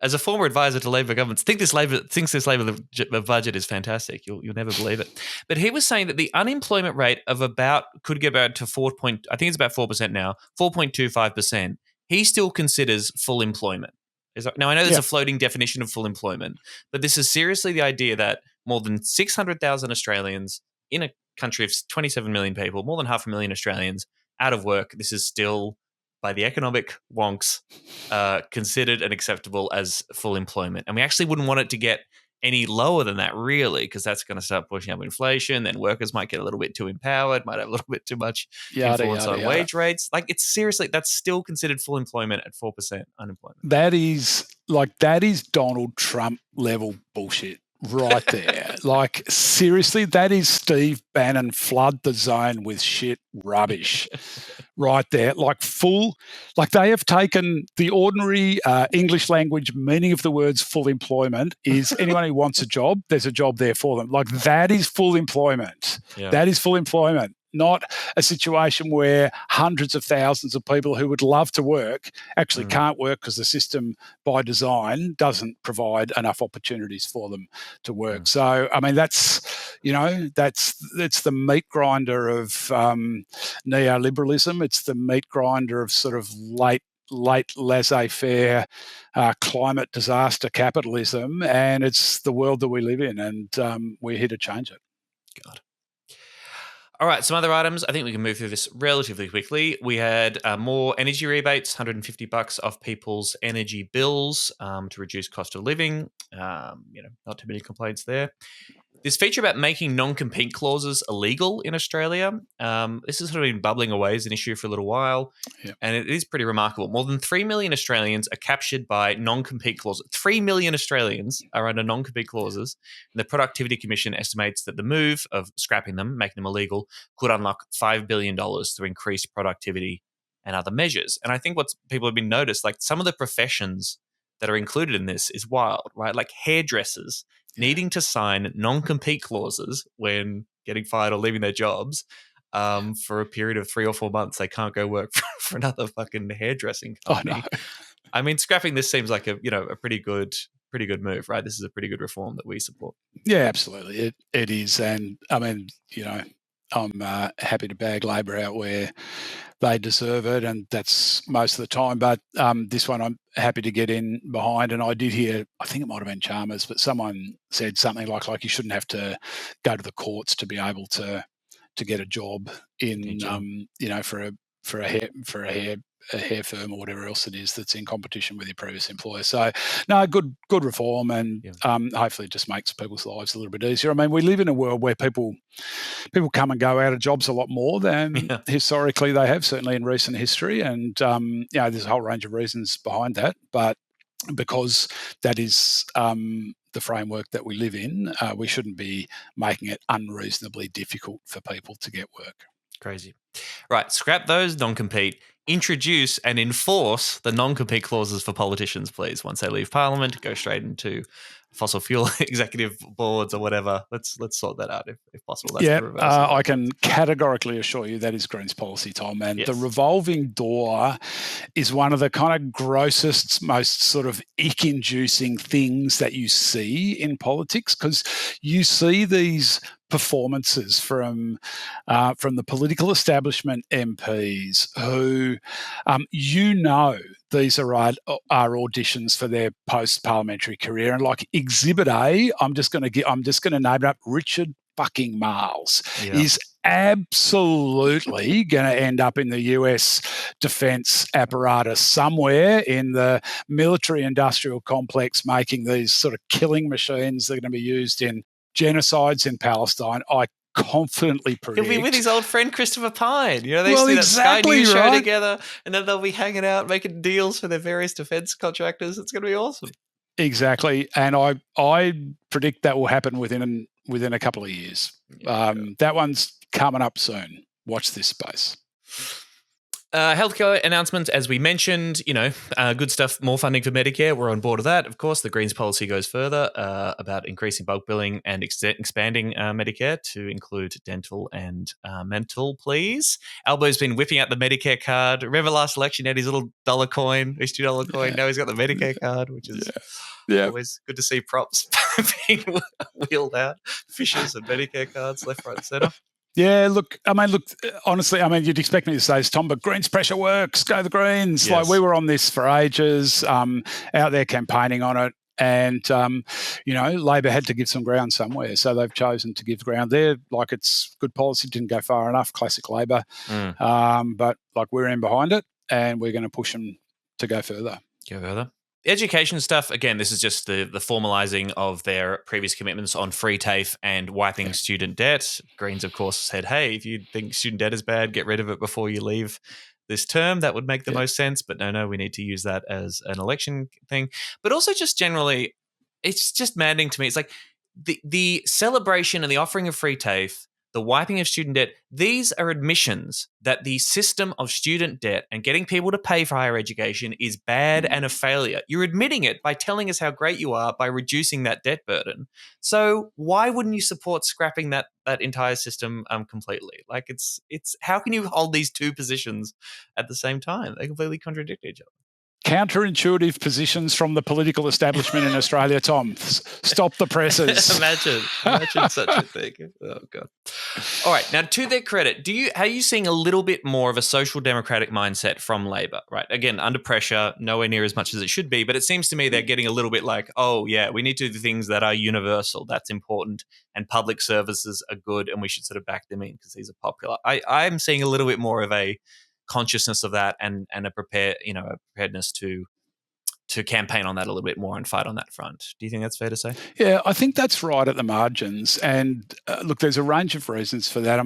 as a former advisor to Labor governments, thinks this Labor budget is fantastic. You'll never believe it. But he was saying that the unemployment rate of could get about to 4% now, 4.25%. He still considers full employment. Now, I know there's a floating definition of full employment, but this is seriously the idea that more than 600,000 Australians in a country of 27 million people, more than 500,000 Australians out of work. This is still, by the economic wonks, considered and acceptable as full employment. And we actually wouldn't want it to get any lower than that, really, because that's going to start pushing up inflation. Then workers might get a little bit too empowered, might have a little bit too much influence on wage rates. Like, it's seriously, that's still considered full employment at 4% unemployment. That is Donald Trump level bullshit. Right there. Like, seriously, that is Steve Bannon flood the zone with shit rubbish. Right there. Like they have taken the ordinary English language meaning of the words full employment is anyone who wants a job, there's a job there for them. Like, that is full employment. Yeah. That is full employment. Not a situation where hundreds of thousands of people who would love to work actually can't work because the system by design doesn't provide enough opportunities for them to work. So, I mean, it's the meat grinder of neoliberalism. It's the meat grinder of sort of late laissez-faire climate disaster capitalism, and it's the world that we live in, and we're here to change it. God. All right, some other items. I think we can move through this relatively quickly. We had more energy rebates, $150 off people's energy bills to reduce cost of living. Not too many complaints there. This feature about making non-compete clauses illegal in Australia, this has sort of been bubbling away as an issue for a little while, and it is pretty remarkable. More than 3 million Australians are captured by non-compete clauses. 3 million Australians are under non-compete clauses, and the Productivity Commission estimates that the move of scrapping them, making them illegal, could unlock $5 billion through increased productivity and other measures. And I think what people have been noticed, like some of the professions that are included in this is wild, right? Like hairdressers needing to sign non-compete clauses when getting fired or leaving their jobs for a period of 3 or 4 months. They can't go work for another fucking hairdressing company. Oh, no. I mean, scrapping this seems like a pretty good move, right? This is a pretty good reform that we support. Yeah, absolutely. It is. And I mean, I'm happy to bag Labor out where they deserve it, and that's most of the time. But this one I'm happy to get in behind. And I did hear, I think it might have been Chalmers, but someone said something like you shouldn't have to go to the courts to be able to get a job in, for a hair firm or whatever else it is that's in competition with your previous employer. So, no, good reform, and hopefully it just makes people's lives a little bit easier. I mean, we live in a world where people come and go out of jobs a lot more than historically they have, certainly in recent history, and there's a whole range of reasons behind that, but because that is the framework that we live in, we shouldn't be making it unreasonably difficult for people to get work. Crazy. Right, scrap those non-compete, introduce and enforce the non-compete clauses for politicians, please. Once they leave Parliament, go straight into fossil fuel executive boards or whatever. Let's sort that out if possible. That's yeah, the reverse. I can categorically assure you that is Greens policy, Tom. And the revolving door is one of the kind of grossest, most sort of ick-inducing things that you see in politics, because you see these performances from the political establishment MPs who, these are auditions for their post-parliamentary career, and like Exhibit A, I'm just going to name it up. Richard fucking Marles is absolutely going to end up in the US defense apparatus somewhere in the military-industrial complex, making these sort of killing machines that are going to be used in genocides in Palestine. I confidently predict he'll be with his old friend Christopher Pine. You know, they well, see exactly that Sky News right. show together, and then they'll be hanging out, making deals for their various defense contractors. It's going to be awesome. Exactly, and I predict that will happen within a couple of years. That one's coming up soon. Watch this space. Healthcare announcements, as we mentioned, good stuff, more funding for Medicare. We're on board with that. Of course, the Greens policy goes further about increasing bulk billing and expanding Medicare to include dental and mental, please. Albo's been whipping out the Medicare card. Remember last election, he had his little dollar coin, his $2 coin. Now he's got the Medicare card, which is always good to see props being wheeled out. Fishers and Medicare cards left, right, and centre. Yeah, look, honestly, you'd expect me to say this, Tom, but Greens pressure works. Go the Greens. Yes. Like, we were on this for ages, out there campaigning on it. And, Labor had to give some ground somewhere. So they've chosen to give ground there. Like, it's good policy, didn't go far enough, classic Labor. But, we're in behind it, and we're going to push them to go further. Education stuff, again, this is just the formalising of their previous commitments on free TAFE and wiping student debt. Greens, of course, said, hey, if you think student debt is bad, get rid of it before you leave this term. That would make the most sense. But no, we need to use that as an election thing. But also just generally, it's just maddening to me. It's like the celebration and the offering of free TAFE, the wiping of student debt, these are admissions that the system of student debt and getting people to pay for higher education is bad and a failure. You're admitting it by telling us how great you are by reducing that debt burden. So why wouldn't you support scrapping that entire system completely? Like, it's how can you hold these two positions at the same time? They completely contradict each other. Counterintuitive positions from the political establishment in Australia, Tom. Stop the presses. Imagine such a thing. Oh, God. All right. Now, to their credit, are you seeing a little bit more of a social democratic mindset from Labor? Right. Again, under pressure, nowhere near as much as it should be. But it seems to me they're getting a little bit like, oh, yeah, we need to do things that are universal. That's important. And public services are good. And we should sort of back them in because these are popular. I'm seeing a little bit more of a consciousness of that and a preparedness to campaign on that a little bit more and fight on that front. Do you think that's fair to say? Yeah, I think that's right at the margins. And look, there's a range of reasons for that.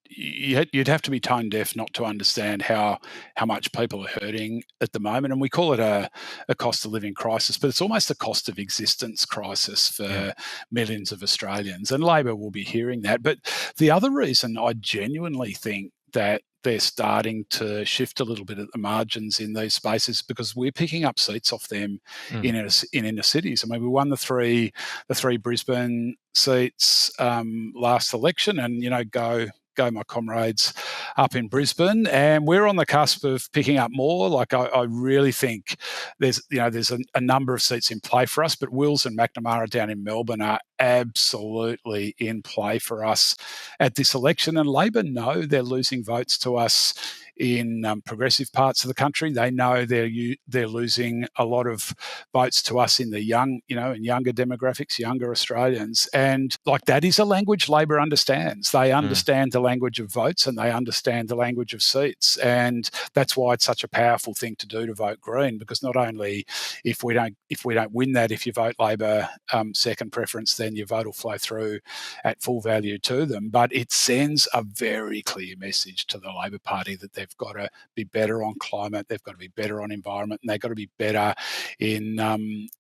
You'd have to be tone deaf not to understand how much people are hurting at the moment. And we call it a cost of living crisis, but it's almost a cost of existence crisis for millions of Australians. And Labor will be hearing that. But the other reason I genuinely think that they're starting to shift a little bit at the margins in these spaces because we're picking up seats off them in inner cities. We won the three Brisbane seats last election, and go my comrades up in Brisbane, and we're on the cusp of picking up more. Like, I really think there's a number of seats in play for us, but Wills and McNamara down in Melbourne are absolutely in play for us at this election. And Labor know they're losing votes to us in progressive parts of the country. They know they're losing a lot of votes to us in the young, in younger demographics, younger Australians. And that is a language Labor understands. They understand the language of votes and they understand the language of seats. And that's why it's such a powerful thing to do to vote Green, because not only if we don't win that, if you vote Labor second preference, then your vote will flow through at full value to them. But it sends a very clear message to the Labor Party that they've got to be better on climate, they've got to be better on environment, and they've got to be better in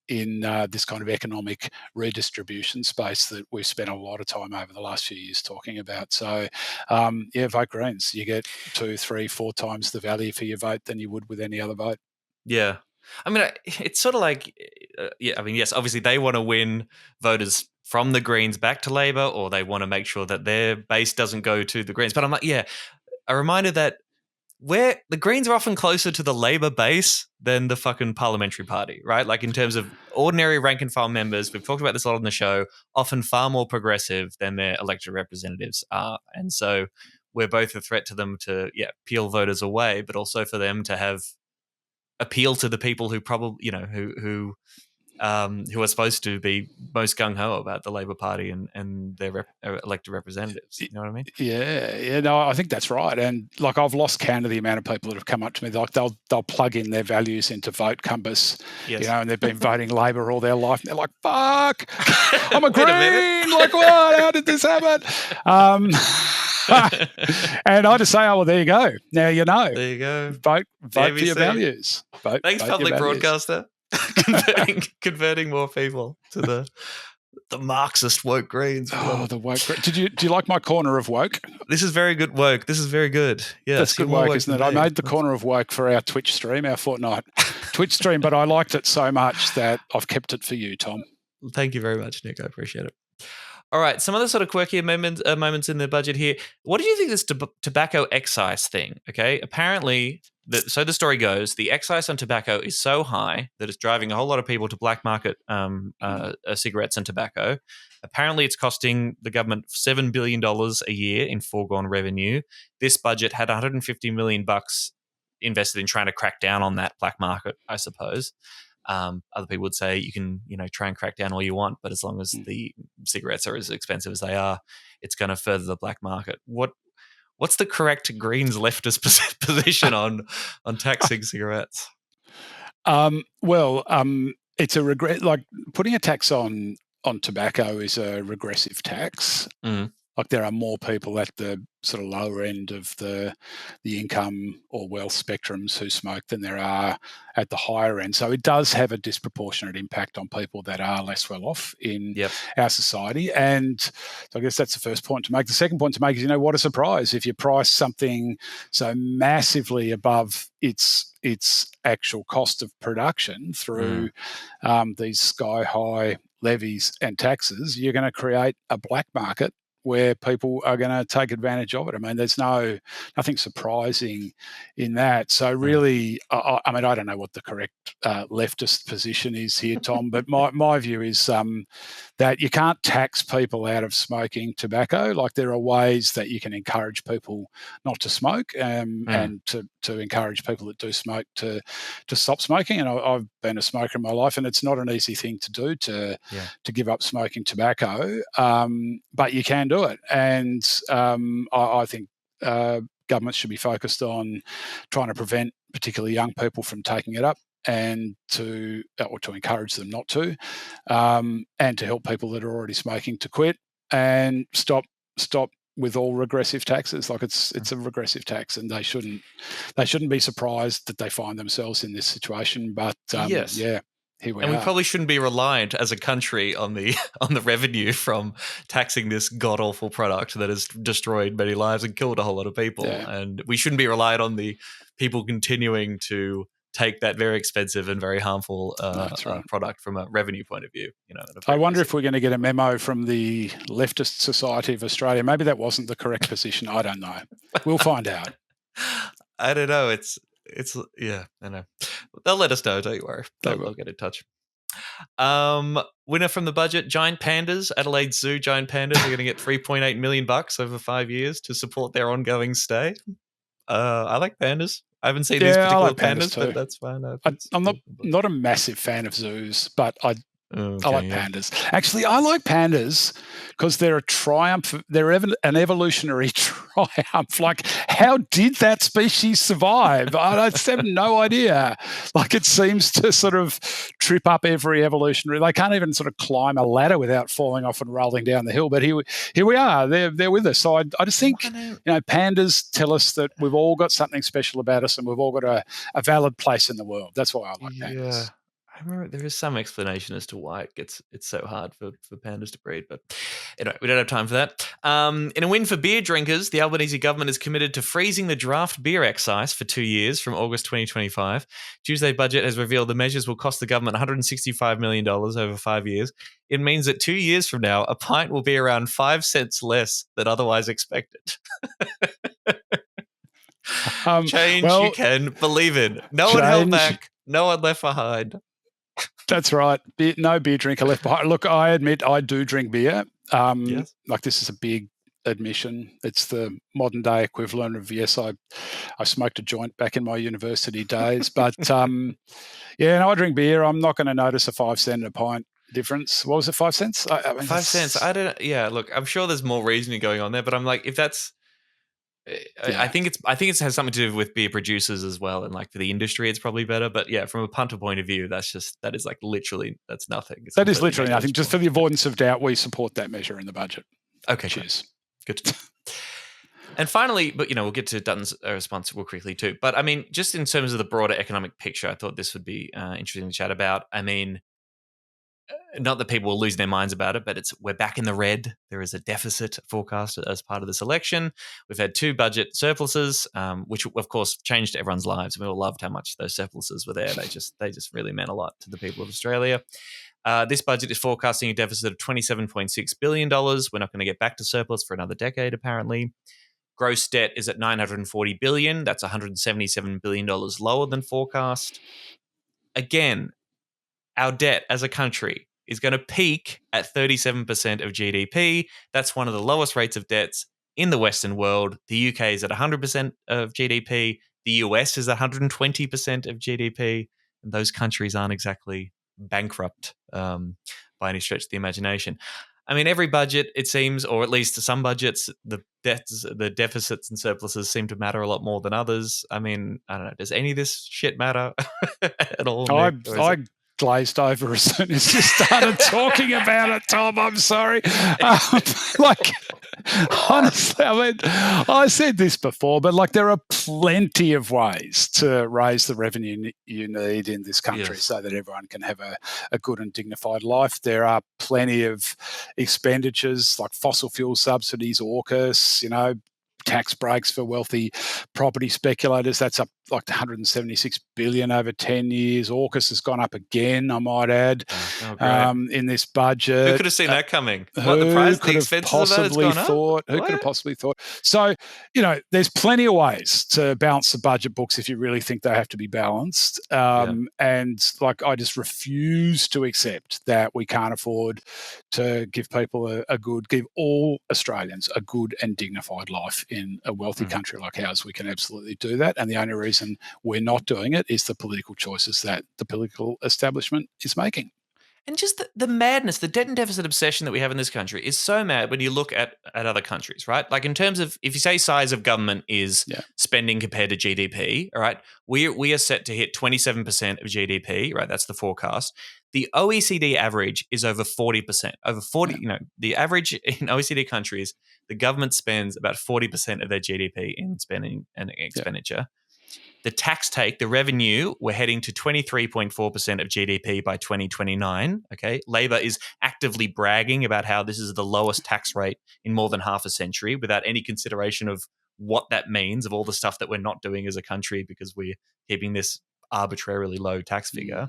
this kind of economic redistribution space that we've spent a lot of time over the last few years talking about. So, vote Greens. You get 2, 3, 4 times the value for your vote than you would with any other vote. Yeah. I mean, it's sort of like, yes, obviously they want to win voters from the Greens back to Labor, or they want to make sure that their base doesn't go to the Greens. But I'm like, a reminder that where the Greens are often closer to the Labor base than the fucking parliamentary party, right? Like in terms of ordinary rank and file members, we've talked about this a lot on the show, often far more progressive than their elected representatives are. And so we're both a threat to them to, peel voters away, but also for them to have appeal to the people who probably, who are supposed to be most gung-ho about the Labor Party and their elected representatives. You know what I mean? Yeah, no, I think that's right. And like, I've lost count of the amount of people that have come up to me, like they'll plug in their values into Vote Compass, and they've been voting Labor all their life, and they're like, fuck, I'm a Green, like, what, how did this happen? And I just say, oh, well, there you go. Now you know. There you go. Vote for your values. Thanks, public broadcaster. converting more people to the Marxist woke Greens. Oh, the woke. Do you like my corner of woke? This is very good woke. This is very good. Yeah, that's good woke, isn't it? I made the corner of woke for our Twitch stream, our Fortnite Twitch stream, but I liked it so much that I've kept it for you, Tom. Thank you very much, Nick. I appreciate it. All right, some other sort of quirky moments in the budget here. What do you think of this tobacco excise thing? Okay, apparently, so the story goes, the excise on tobacco is so high that it's driving a whole lot of people to black market cigarettes and tobacco. Apparently, it's costing the government $7 billion a year in foregone revenue. This budget had $150 million invested in trying to crack down on that black market, I suppose. Other people would say you can, try and crack down all you want, but as long as the cigarettes are as expensive as they are, it's going to further the black market. What's the correct Greens leftist position on taxing cigarettes? It's a regret. Like, putting a tax on tobacco is a regressive tax. Like, there are more people at the sort of lower end of the income or wealth spectrums who smoke than there are at the higher end. So it does have a disproportionate impact on people that are less well off in our society. And so I guess that's the first point to make. The second point to make is, what a surprise if you price something so massively above its actual cost of production through these sky-high levies and taxes, you're going to create a black market where people are going to take advantage of it. I mean, there's nothing surprising in that. So really, I don't know what the correct leftist position is here, Tom, but my view is that you can't tax people out of smoking tobacco. Like, there are ways that you can encourage people not to smoke and to encourage people that do smoke to stop smoking. And I've been a smoker in my life, and it's not an easy thing to do to give up smoking tobacco, but you can do it. And I think governments should be focused on trying to prevent particularly young people from taking it up, and to encourage them not to, and to help people that are already smoking to quit and stop with all regressive taxes. Like, it's a regressive tax, and they shouldn't be surprised that they find themselves in this situation. But here we are. We probably shouldn't be reliant as a country on the revenue from taxing this god awful product that has destroyed many lives and killed a whole lot of people. Yeah. And we shouldn't be reliant on the people continuing to take that very expensive and very harmful product from a revenue point of view. I wonder if we're going to get a memo from the Leftist Society of Australia. Maybe that wasn't the correct position. I don't know. We'll find out. I don't know. I know. They'll let us know. Don't you worry. They'll get in touch. Winner from the budget: giant pandas. Adelaide Zoo giant pandas are going to get $3.8 million over 5 years to support their ongoing stay. I like pandas. I haven't seen these particular pandas, but that's fine. I'm not a massive fan of zoos, but I like pandas. Actually, I like pandas because they're a triumph. They're an evolutionary triumph. Like, how did that species survive? I just have no idea. Like, it seems to sort of trip up every evolutionary. They can't even sort of climb a ladder without falling off and rolling down the hill. But here we are. They're with us. So I just think, pandas tell us that we've all got something special about us, and we've all got a valid place in the world. That's why I like pandas. Yeah. I remember there is some explanation as to why it's so hard for pandas to breed, but Anyway, we don't have time for that. In a win for beer drinkers, the Albanese government is committed to freezing the draft beer excise for 2 years from August 2025. Tuesday's budget has revealed the measures will cost the government $165 million over 5 years. It means that 2 years from now, a pint will be around 5 cents less than otherwise expected. Change you can believe in. No one held back. No one left behind. That's right. No beer drinker left behind. Look, I admit I do drink beer. Yes. Like, this is a big admission. It's the modern day equivalent of, yes, I smoked a joint back in my university days. But I drink beer. I'm not going to notice a 5 cent a pint difference. What was it, 5 cents? I mean, 5 cents. I don't. Yeah. Look, I'm sure there's more reasoning going on there, but I'm like, if that's. I think it has something to do with beer producers as well, and like for the industry, it's probably better. But yeah, from a punter point of view, that is like literally that's nothing. That is literally nothing. Just for the avoidance of doubt, we support that measure in the budget. Okay, cheers. Good to know. And finally, but we'll get to Dutton's response real quickly too. But I mean, just in terms of the broader economic picture, I thought this would be interesting to chat about. I mean, not that people will lose their minds about it, but we're back in the red. There is a deficit forecast as part of this election. We've had 2 budget surpluses, which of course changed everyone's lives. We all loved how much those surpluses were there. They just really meant a lot to the people of Australia. This budget is forecasting a deficit of $27.6 billion. We're not going to get back to surplus for another decade, apparently. Gross debt is at $940 billion. That's $177 billion lower than forecast. Again, our debt as a country is going to peak at 37% of GDP. That's one of the lowest rates of debts in the Western world. The UK is at 100% of GDP. The US is at 120% of GDP. And those countries aren't exactly bankrupt by any stretch of the imagination. I mean, every budget, it seems, or at least some budgets, the deficits and surpluses seem to matter a lot more than others. I mean, I don't know. Does any of this shit matter at all? I glazed over as soon as you started talking about it, Tom. I'm sorry. Honestly, I mean, I said this before, but there are plenty of ways to raise the revenue you need in this country so that everyone can have a good and dignified life. There are plenty of expenditures like fossil fuel subsidies, AUKUS, tax breaks for wealthy property speculators. That's up like $176 billion over 10 years. AUKUS has gone up again, I might add, in this budget. Who could have seen that coming? Who could have possibly thought? So, there's plenty of ways to balance the budget books if you really think they have to be balanced. And I just refuse to accept that we can't afford to give people give all Australians a good and dignified life in a wealthy country like ours. We can absolutely do that. And the only reason we're not doing it is the political choices that the political establishment is making. And just the madness, the debt and deficit obsession that we have in this country is so mad when you look at other countries, right? Like in terms of, if you say size of government is spending compared to GDP, all right, we are set to hit 27% of GDP, right? That's the forecast. The OECD average is over 40%. Over 40, the average in OECD countries, the government spends about 40% of their GDP in spending and expenditure. The tax take, the revenue, we're heading to 23.4% of GDP by 2029. Okay, Labor is actively bragging about how this is the lowest tax rate in more than half a century, without any consideration of what that means, of all the stuff that we're not doing as a country because we're keeping this arbitrarily low tax figure.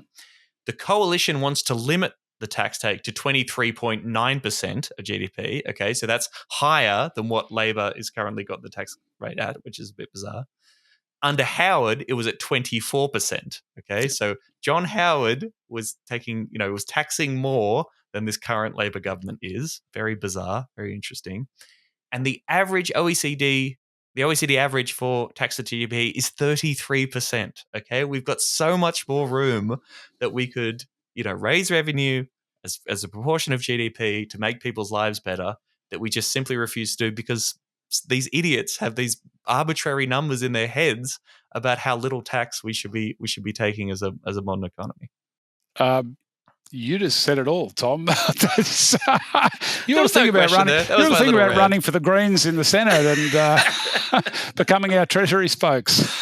The coalition wants to limit the tax take to 23.9% of GDP. Okay, so that's higher than what Labor is currently got the tax rate at, which is a bit bizarre. Under Howard, it was at 24%. Okay, so John Howard was was taxing more than this current Labor government is. Very bizarre, very interesting. And the average OECD average for tax to GDP is 33%. Okay, we've got so much more room that we could, raise revenue as a proportion of GDP to make people's lives better, that we just simply refuse to do because these idiots have these arbitrary numbers in their heads about how little tax we should be taking as a modern economy. You just said it all, Tom. You were thinking about running for the Greens in the Senate and becoming our Treasury spokes.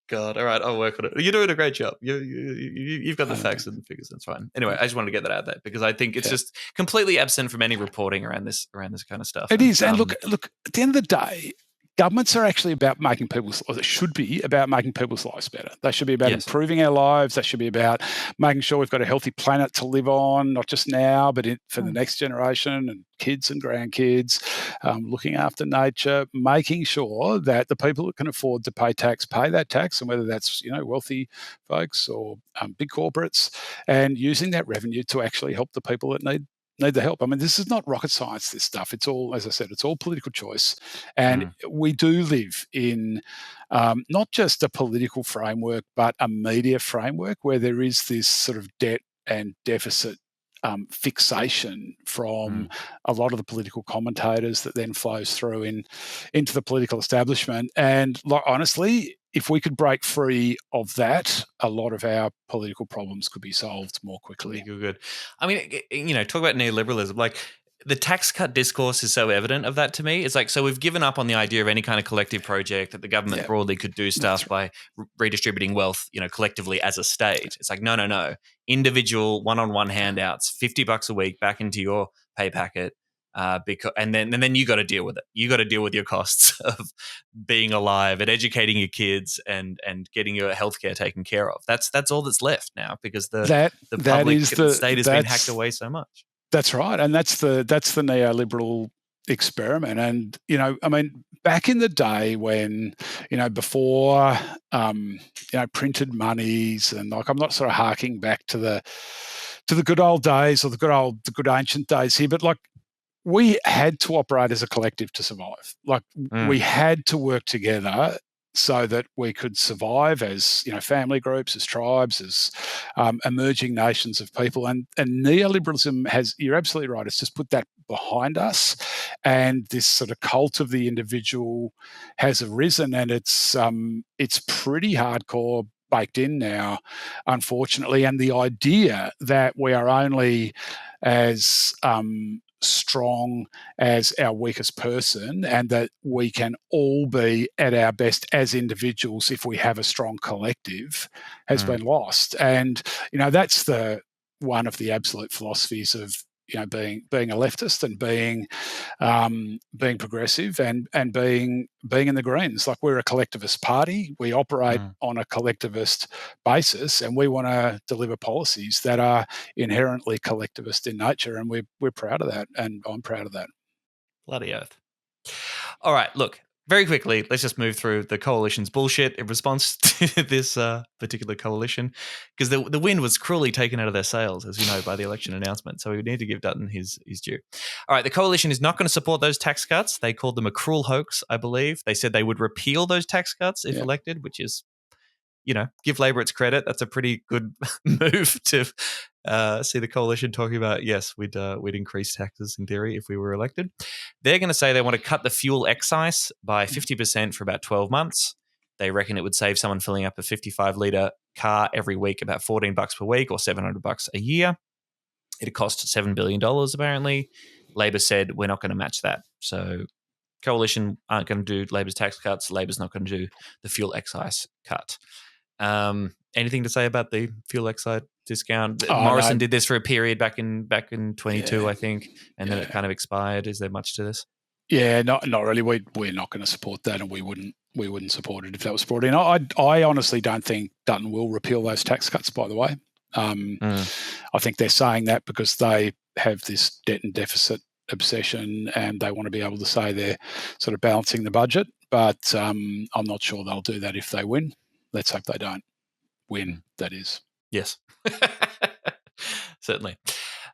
God. All right, I'll work on it. You're doing a great job. You've got the facts and the figures. That's fine. Anyway, I just wanted to get that out there because I think it's just completely absent from any reporting around this kind of stuff. It is. And look, at the end of the day, governments are actually about making people's, or they should be about making people's lives better. They should be about improving our lives. They should be about making sure we've got a healthy planet to live on, not just now, but for the next generation and kids and grandkids, looking after nature, making sure that the people that can afford to pay tax pay that tax, and whether that's, wealthy folks or big corporates, and using that revenue to actually help the people that need the help. I mean, this is not rocket science, this stuff. It's all, as I said, it's all political choice. And we do live in not just a political framework, but a media framework where there is this sort of debt and deficit fixation from a lot of the political commentators that then flows through into the political establishment. And honestly, if we could break free of that, a lot of our political problems could be solved more quickly. Good. I mean, talk about neoliberalism. Like, the tax cut discourse is so evident of that to me. It's like, so we've given up on the idea of any kind of collective project that the government broadly could do stuff by redistributing wealth, collectively as a state. It's like, no. Individual one-on-one handouts, $50 a week back into your pay packet. And then you got to deal with it. You got to deal with your costs of being alive and educating your kids and getting your healthcare taken care of. That's all that's left now because the state has been hacked away so much. That's right, and that's the neoliberal experiment. And I mean, back in the day when before printed monies, and like, I'm not sort of harking back to the good old days or the good ancient days here, but like, we had to operate as a collective to survive. Like, we had to work together so that we could survive as family groups, as tribes, as emerging nations of people. And neoliberalism has, you're absolutely right, it's just put that behind us, and this sort of cult of the individual has arisen, and it's pretty hardcore baked in now, unfortunately. And the idea that we are only as strong as our weakest person, and that we can all be at our best as individuals if we have a strong collective has been lost. And that's one of the absolute philosophies of being a leftist and being progressive and being in the Greens. Like, we're a collectivist party. We operate on a collectivist basis, and we want to deliver policies that are inherently collectivist in nature, and we're proud of that, and I'm proud of that. Bloody oath. All right, look, very quickly, let's just move through the coalition's bullshit in response to this particular coalition, because the wind was cruelly taken out of their sails, as we know, by the election announcement. So we need to give Dutton his due. All right, the coalition is not going to support those tax cuts. They called them a cruel hoax, I believe. They said they would repeal those tax cuts if elected, which is, give Labor its credit. That's a pretty good move to see the coalition talking about, yes, we'd increase taxes in theory if we were elected. They're going to say they want to cut the fuel excise by 50% for about 12 months. They reckon it would save someone filling up a 55-litre car every week about $14 per week, or $700 a year. It cost $7 billion, apparently. Labor said, we're not going to match that. So coalition aren't going to do Labor's tax cuts. Labor's not going to do the fuel excise cut. Anything to say about the fuel excise discount? Morrison did this for a period back in 22, I think, and then it kind of expired. Is there much to this? Yeah, not really. We're not going to support that, and we wouldn't support it if that was brought in. I honestly don't think Dutton will repeal those tax cuts, by the way. I think they're saying that because they have this debt and deficit obsession, and they want to be able to say they're sort of balancing the budget. But I'm not sure they'll do that if they win. Let's hope they don't win, that is. Yes. Certainly.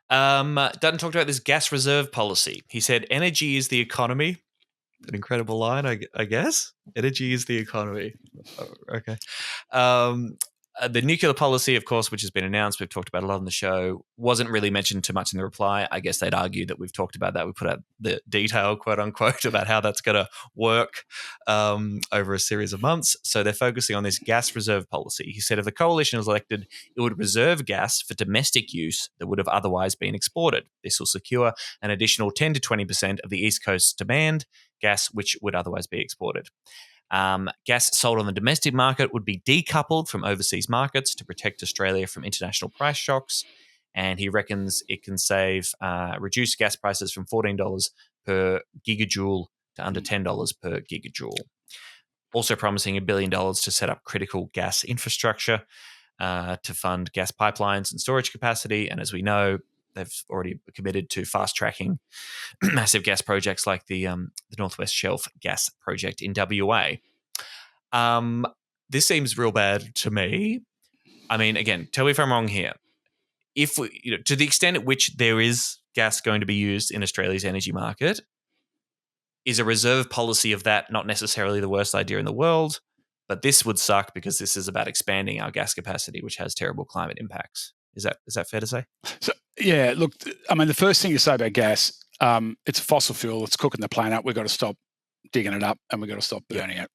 Dutton talked about this gas reserve policy. He said, energy is the economy. An incredible line, I guess. Energy is the economy. Oh, okay. The nuclear policy, of course, which has been announced, we've talked about a lot on the show, wasn't really mentioned too much in the reply. I guess they'd argue that we've talked about that. We put out the detail, quote unquote, about how that's going to work over a series of months. So they're focusing on this gas reserve policy. He said if the coalition was elected, it would reserve gas for domestic use that would have otherwise been exported. This will secure an additional 10 to 20% of the East Coast's demand, gas which would otherwise be exported. Gas sold on the domestic market would be decoupled from overseas markets to protect Australia from international price shocks. And he reckons it can reduce gas prices from $14 per gigajoule to under $10 per gigajoule. Also promising $1 billion to set up critical gas infrastructure to fund gas pipelines and storage capacity. And as we know, they've already committed to fast-tracking massive gas projects like the Northwest Shelf gas project in WA. This seems real bad to me. I mean, again, tell me if I'm wrong here. If we, to the extent at which there is gas going to be used in Australia's energy market, is a reserve policy of that not necessarily the worst idea in the world? But this would suck because this is about expanding our gas capacity, which has terrible climate impacts. Is that fair to say? So, yeah, look, I mean, the first thing you say about gas, it's a fossil fuel. It's cooking the planet. We've got to stop digging it up and we've got to stop burning it.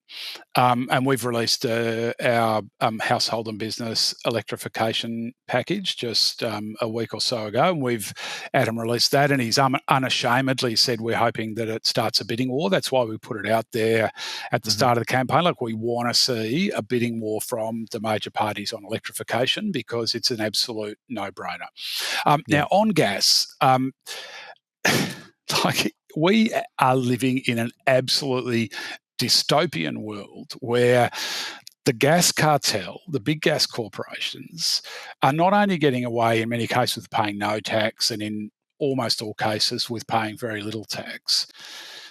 And we've released our household and business electrification package just a week or so ago. And Adam released that, and he's unashamedly said we're hoping that it starts a bidding war. That's why we put it out there at the start of the campaign. Like, we want to see a bidding war from the major parties on electrification because it's an absolute no-brainer. Now, on gas, we are living in an absolutely dystopian world where the gas cartel, the big gas corporations, are not only getting away in many cases with paying no tax and in almost all cases with paying very little tax.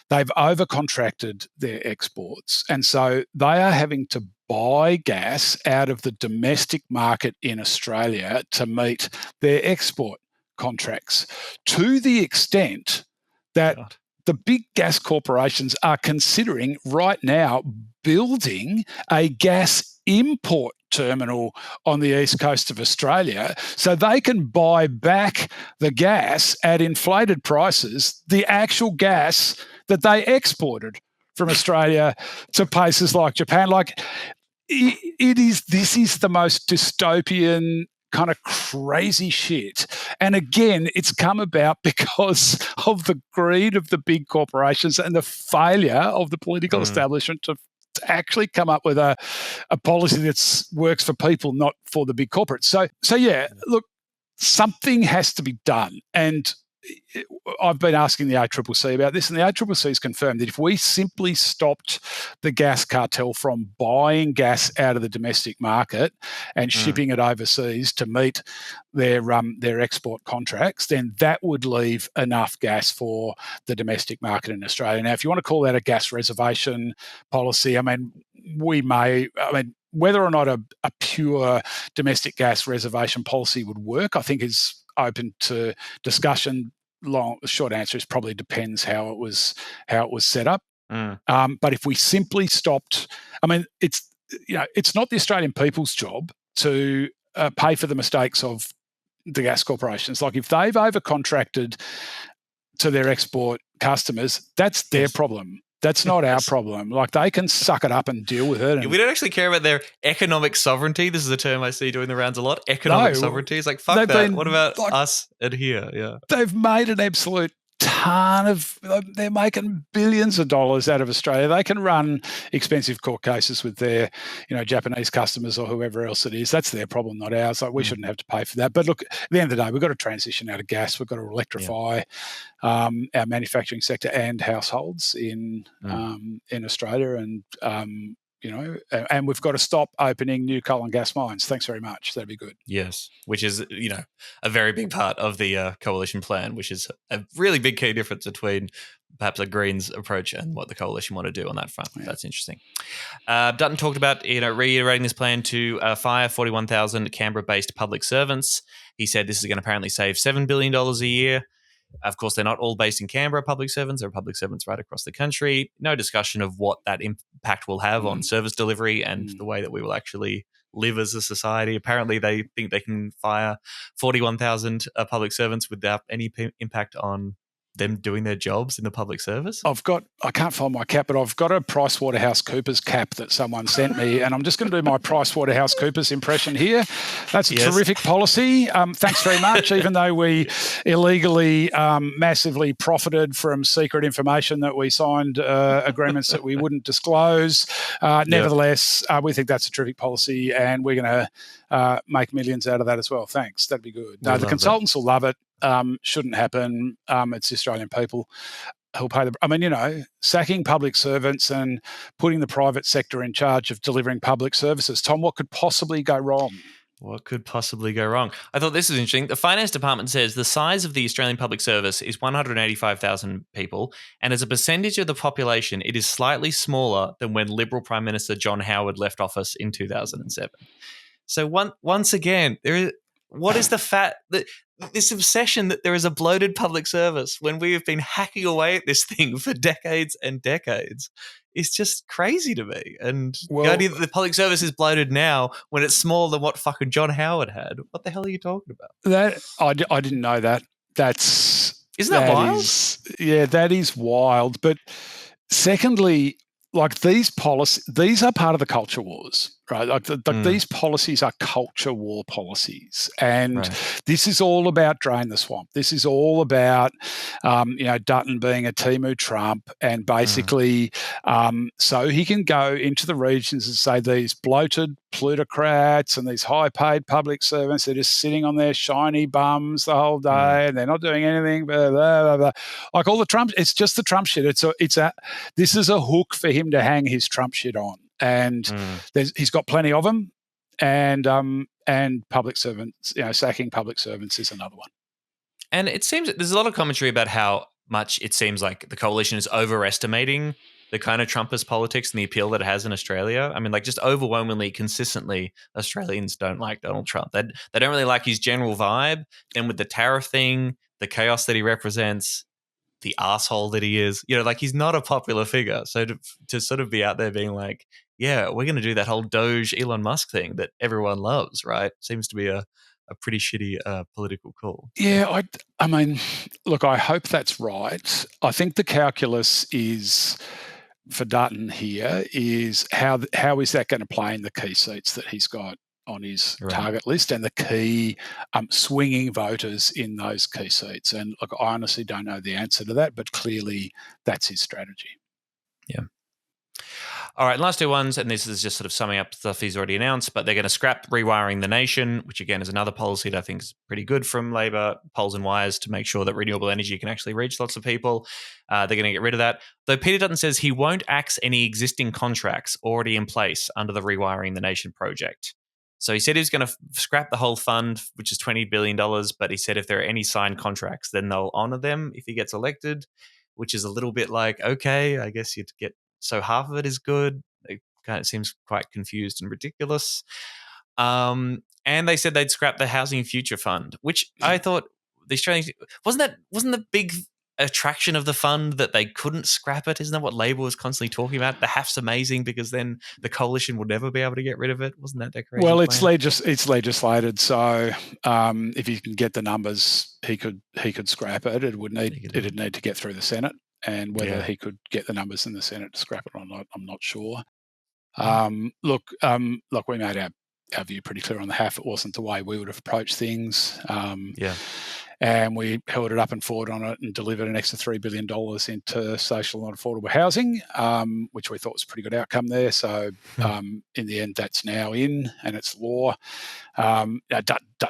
They've overcontracted their exports, and so they are having to buy gas out of the domestic market in Australia to meet their export contracts, to the extent that the big gas corporations are considering right now building a gas import terminal on the east coast of Australia so they can buy back the gas at inflated prices, the actual gas that they exported from Australia to places like Japan. Like, this is the most dystopian kind of crazy shit. And again, it's come about because of the greed of the big corporations and the failure of the political establishment to actually come up with a policy that works for people, not for the big corporates. So yeah, look, something has to be done. And I've been asking the ACCC about this, and the ACCC has confirmed that if we simply stopped the gas cartel from buying gas out of the domestic market and shipping it overseas to meet their export contracts, then that would leave enough gas for the domestic market in Australia. Now, if you want to call that a gas reservation policy, I mean, whether or not a pure domestic gas reservation policy would work, I think is open to discussion. The short answer is probably depends how it was set up. But if we simply stopped, I mean, it's not the Australian people's job to pay for the mistakes of the gas corporations. Like, if they've overcontracted to their export customers, that's their problem. That's not our problem. Like, they can suck it up and deal with it. We don't actually care about their economic sovereignty. This is a term I see doing the rounds a lot. Economic sovereignty. It's like, fuck that. What about us and here? Yeah. They've made an absolute ton of, they're making billions of dollars out of Australia. They can run expensive court cases with their, Japanese customers or whoever else it is. That's their problem, not ours. Like, we shouldn't have to pay for that. But look, at the end of the day, we've got to transition out of gas. We've got to electrify our manufacturing sector and households in Australia, and and we've got to stop opening new coal and gas mines. Thanks very much. That'd be good. Yes, which is, a very big part of the coalition plan, which is a really big key difference between perhaps a Greens approach and what the coalition want to do on that front. Yeah. That's interesting. Dutton talked about, reiterating this plan to fire 41,000 Canberra-based public servants. He said this is going to apparently save $7 billion a year. Of course, they're not all based in Canberra, public servants. There are public servants right across the country. No discussion of what that impact will have on service delivery and the way that we will actually live as a society. Apparently, they think they can fire 41,000 public servants without any impact on them doing their jobs in the public service? I can't find my cap, but I've got a PricewaterhouseCoopers cap that someone sent me, and I'm just going to do my PricewaterhouseCoopers impression here. That's a terrific policy. Thanks very much, even though we illegally massively profited from secret information that we signed agreements that we wouldn't disclose. Nevertheless, we think that's a terrific policy, and we're going to make millions out of that as well. Thanks. That'd be good. No, the consultants will love it. Shouldn't happen. It's the Australian people who'll pay sacking public servants and putting the private sector in charge of delivering public services. Tom, what could possibly go wrong? What could possibly go wrong? I thought this was interesting. The Finance Department says the size of the Australian public service is 185,000 people, and as a percentage of the population, it is slightly smaller than when Liberal Prime Minister John Howard left office in 2007. So once again, what is this obsession that there is a bloated public service when we have been hacking away at this thing for decades and decades is just crazy to me. And the idea that the public service is bloated now when it's smaller than what fucking John Howard had. What the hell are you talking about? That I didn't know that. Isn't that wild? That is wild. But secondly, like these are part of the culture wars, right? Like these policies are culture war policies, and this is all about drain the swamp. This is all about, Dutton being a Timu Trump, and basically, so he can go into the regions and say these bloated plutocrats and these high-paid public servants, they're just sitting on their shiny bums the whole day and they're not doing anything. Blah, blah, blah, blah. Like all the Trump, it's just the Trump shit. This is a hook for him to hang his Trump shit on, and he's got plenty of them. And public servants, sacking public servants is another one. And it seems that there's a lot of commentary about how much it seems like the coalition is overestimating the kind of Trumpist politics and the appeal that it has in Australia. I mean, like just overwhelmingly, consistently, Australians don't like Donald Trump. They don't really like his general vibe. Then with the tariff thing, the chaos that he represents, the asshole that he is, he's not a popular figure. So to sort of be out there being like, yeah, we're going to do that whole Doge Elon Musk thing that everyone loves, right? Seems to be a pretty shitty political call. Yeah, I mean, look, I hope that's right. I think the calculus is for Dutton here is how is that going to play in the key seats that he's got on his target list and the key swinging voters in those key seats. And look, I honestly don't know the answer to that, but clearly that's his strategy. Yeah. All right, last two ones, and this is just sort of summing up stuff he's already announced, but they're going to scrap rewiring the nation, which again is another policy that I think is pretty good from Labor, poles and wires to make sure that renewable energy can actually reach lots of people. They're going to get rid of that. Though Peter Dutton says he won't axe any existing contracts already in place under the Rewiring the Nation project. So he said he was going to scrap the whole fund, which is $20 billion, but he said if there are any signed contracts, then they'll honour them if he gets elected, which is a little bit like, okay, I guess you'd get... So half of it is good. It kind of seems quite confused and ridiculous. And they said they'd scrap the Housing Future Fund, which I thought the Australians wasn't the big attraction of the fund that they couldn't scrap it? Isn't that what Labor was constantly talking about? The HAF's amazing because then the coalition would never be able to get rid of it. Wasn't that their crazy Well, plan? it's legislated, so if he can get the numbers, he could scrap it. It'd need to get through the Senate. And whether he could get the numbers in the Senate to scrap it or not, I'm not sure. Look, we made our view pretty clear on the HAF. It wasn't the way we would have approached things. And we held it up and forward on it and delivered an extra $3 billion into social and affordable housing, which we thought was a pretty good outcome there. So in the end, that's now in and it's law. Dutton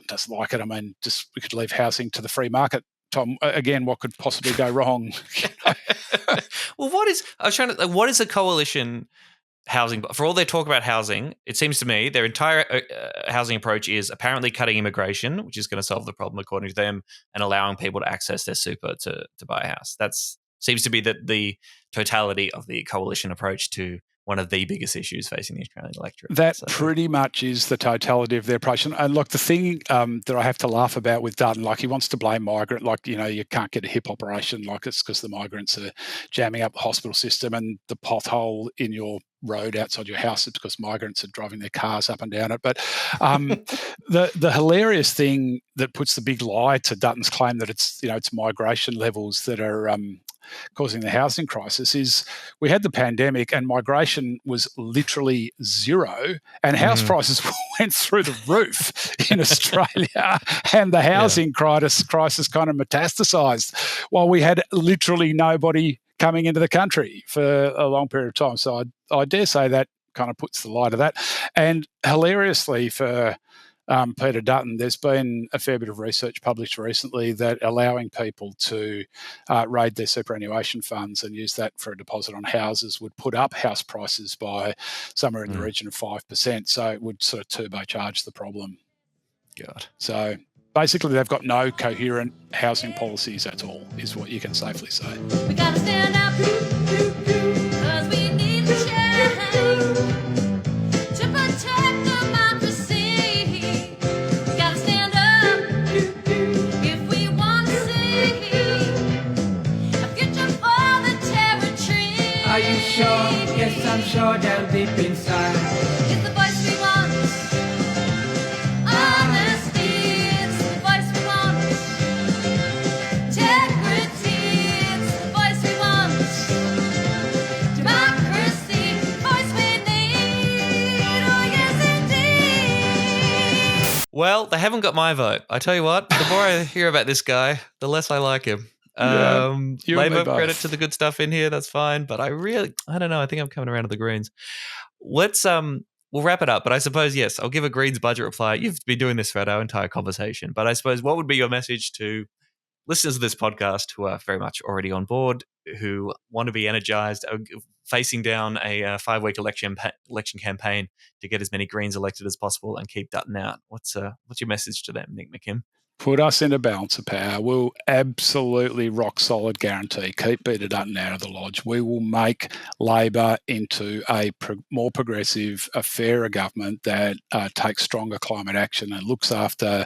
doesn't like it. I mean, just we could leave housing to the free market. Tom, again, what could possibly go wrong? Well, what is a coalition housing? For all they talk about housing, it seems to me their entire housing approach is apparently cutting immigration, which is going to solve the problem according to them, and allowing people to access their super to buy a house. That seems to be the totality of the coalition approach to one of the biggest issues facing the Australian electorate. That pretty much is the totality of their approach. And look, the thing that I have to laugh about with Dutton, like he wants to blame migrant, like, you can't get a hip operation, like it's because the migrants are jamming up the hospital system and the pothole in your road outside your house because migrants are driving their cars up and down it. But the hilarious thing that puts the big lie to Dutton's claim that it's migration levels that are causing the housing crisis is we had the pandemic and migration was literally zero and house prices went through the roof in Australia and the housing crisis kind of metastasized while we had literally nobody coming into the country for a long period of time. So I dare say that kind of puts the light of that. And hilariously for Peter Dutton, there's been a fair bit of research published recently that allowing people to raid their superannuation funds and use that for a deposit on houses would put up house prices by somewhere in the region of 5%. So it would sort of turbocharge the problem. God. So basically they've got no coherent housing policies at all, is what you can safely say. We gotta stand up, because we need to change to protect democracy. We gotta stand up if we want to see a future for the territory. Are you sure? Yes, I'm sure down deep inside. It's the voice we want. Honesty, it's the voice we want. Integrity, it's the voice we want. Democracy, voice we need. Oh yes indeed. Well, they haven't got my vote. I tell you what, the more I hear about this guy, the less I like him. You and me Labour, both. credit to the good stuff in here, that's fine. But I don't know. I think I'm coming around to the Greens. Let's we'll wrap it up. But I suppose, yes, I'll give a Greens budget reply. You've been doing this throughout our entire conversation. But I suppose what would be your message to listeners of this podcast who are very much already on board, who want to be energised, facing down a 5-week election campaign to get as many Greens elected as possible and keep Dutton out? What's your message to them, Nick McKim? Put us in a balance of power. We'll absolutely rock solid guarantee keep Peter Dutton out of the lodge. We will make Labor into a more progressive, a fairer government that takes stronger climate action and looks after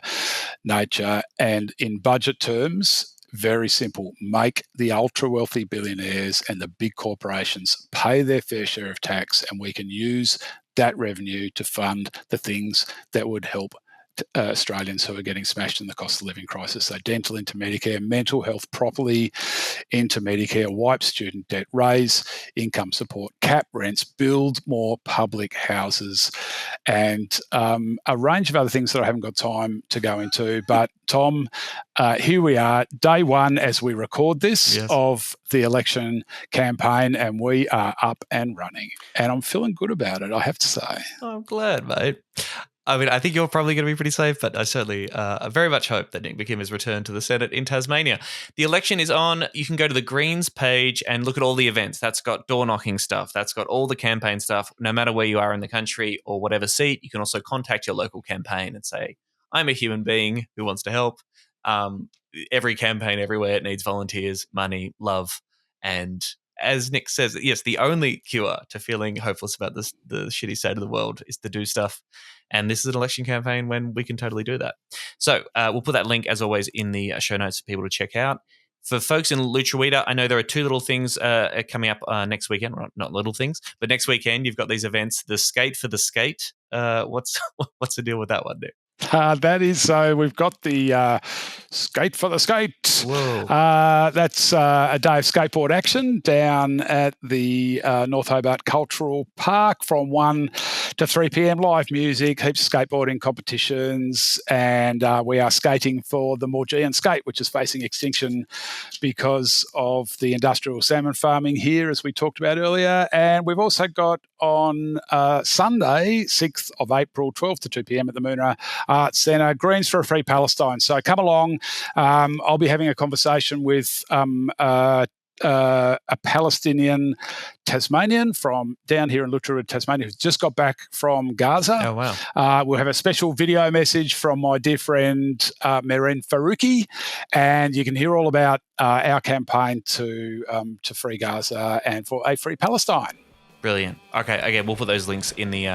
nature. And in budget terms, very simple, make the ultra-wealthy billionaires and the big corporations pay their fair share of tax, and we can use that revenue to fund the things that would help Australians who are getting smashed in the cost of living crisis. So dental into Medicare, mental health properly into Medicare, wipe student debt, raise income support, cap rents, build more public houses, and a range of other things that I haven't got time to go into. But Tom, here we are, day one as we record this of the election campaign, and we are up and running. And I'm feeling good about it, I have to say. I'm glad, mate. I mean, I think you're probably going to be pretty safe, but I certainly very much hope that Nick McKim is returned to the Senate in Tasmania. The election is on. You can go to the Greens page and look at all the events. That's got door-knocking stuff. That's got all the campaign stuff. No matter where you are in the country or whatever seat, you can also contact your local campaign and say, I'm a human being who wants to help. Every campaign everywhere needs volunteers, money, love, and as Nick says, yes, the only cure to feeling hopeless about the shitty state of the world is to do stuff. And this is an election campaign when we can totally do that. So we'll put that link, as always, in the show notes for people to check out. For folks in Lutruwita, I know there are 2 little things coming up next weekend. Well, not little things, but next weekend you've got these events. The Skate for the Skate. What's the deal with that one, Nick? That is so. We've got the Skate for the Skate. Whoa. That's a day of skateboard action down at the North Hobart Cultural Park from 1 to 3 p.m. Live music, heaps of skateboarding competitions, and we are skating for the Maugean skate, which is facing extinction because of the industrial salmon farming here, as we talked about earlier. And we've also got on Sunday, 6th of April, 12 to 2 p.m. at the Moonah Arts Centre, Greens for a Free Palestine. So come along. I'll be having a conversation with a Palestinian Tasmanian from down here in Lutruwita, Tasmania, who's just got back from Gaza. Oh, wow. We'll have a special video message from my dear friend Merin Faruqi, and you can hear all about our campaign to free Gaza and for a free Palestine. Brilliant. Okay, again, we'll put those links in the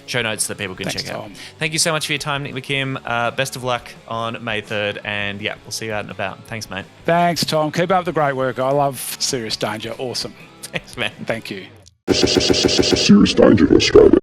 show notes that people can check out. Tom. Thank you so much for your time, Nick McKim. Best of luck on May 3rd, and yeah, we'll see you out and about. Thanks, mate. Thanks, Tom. Keep up the great work. I love Serious Danger. Awesome. Thanks, man. Thank you. serious danger to Australia.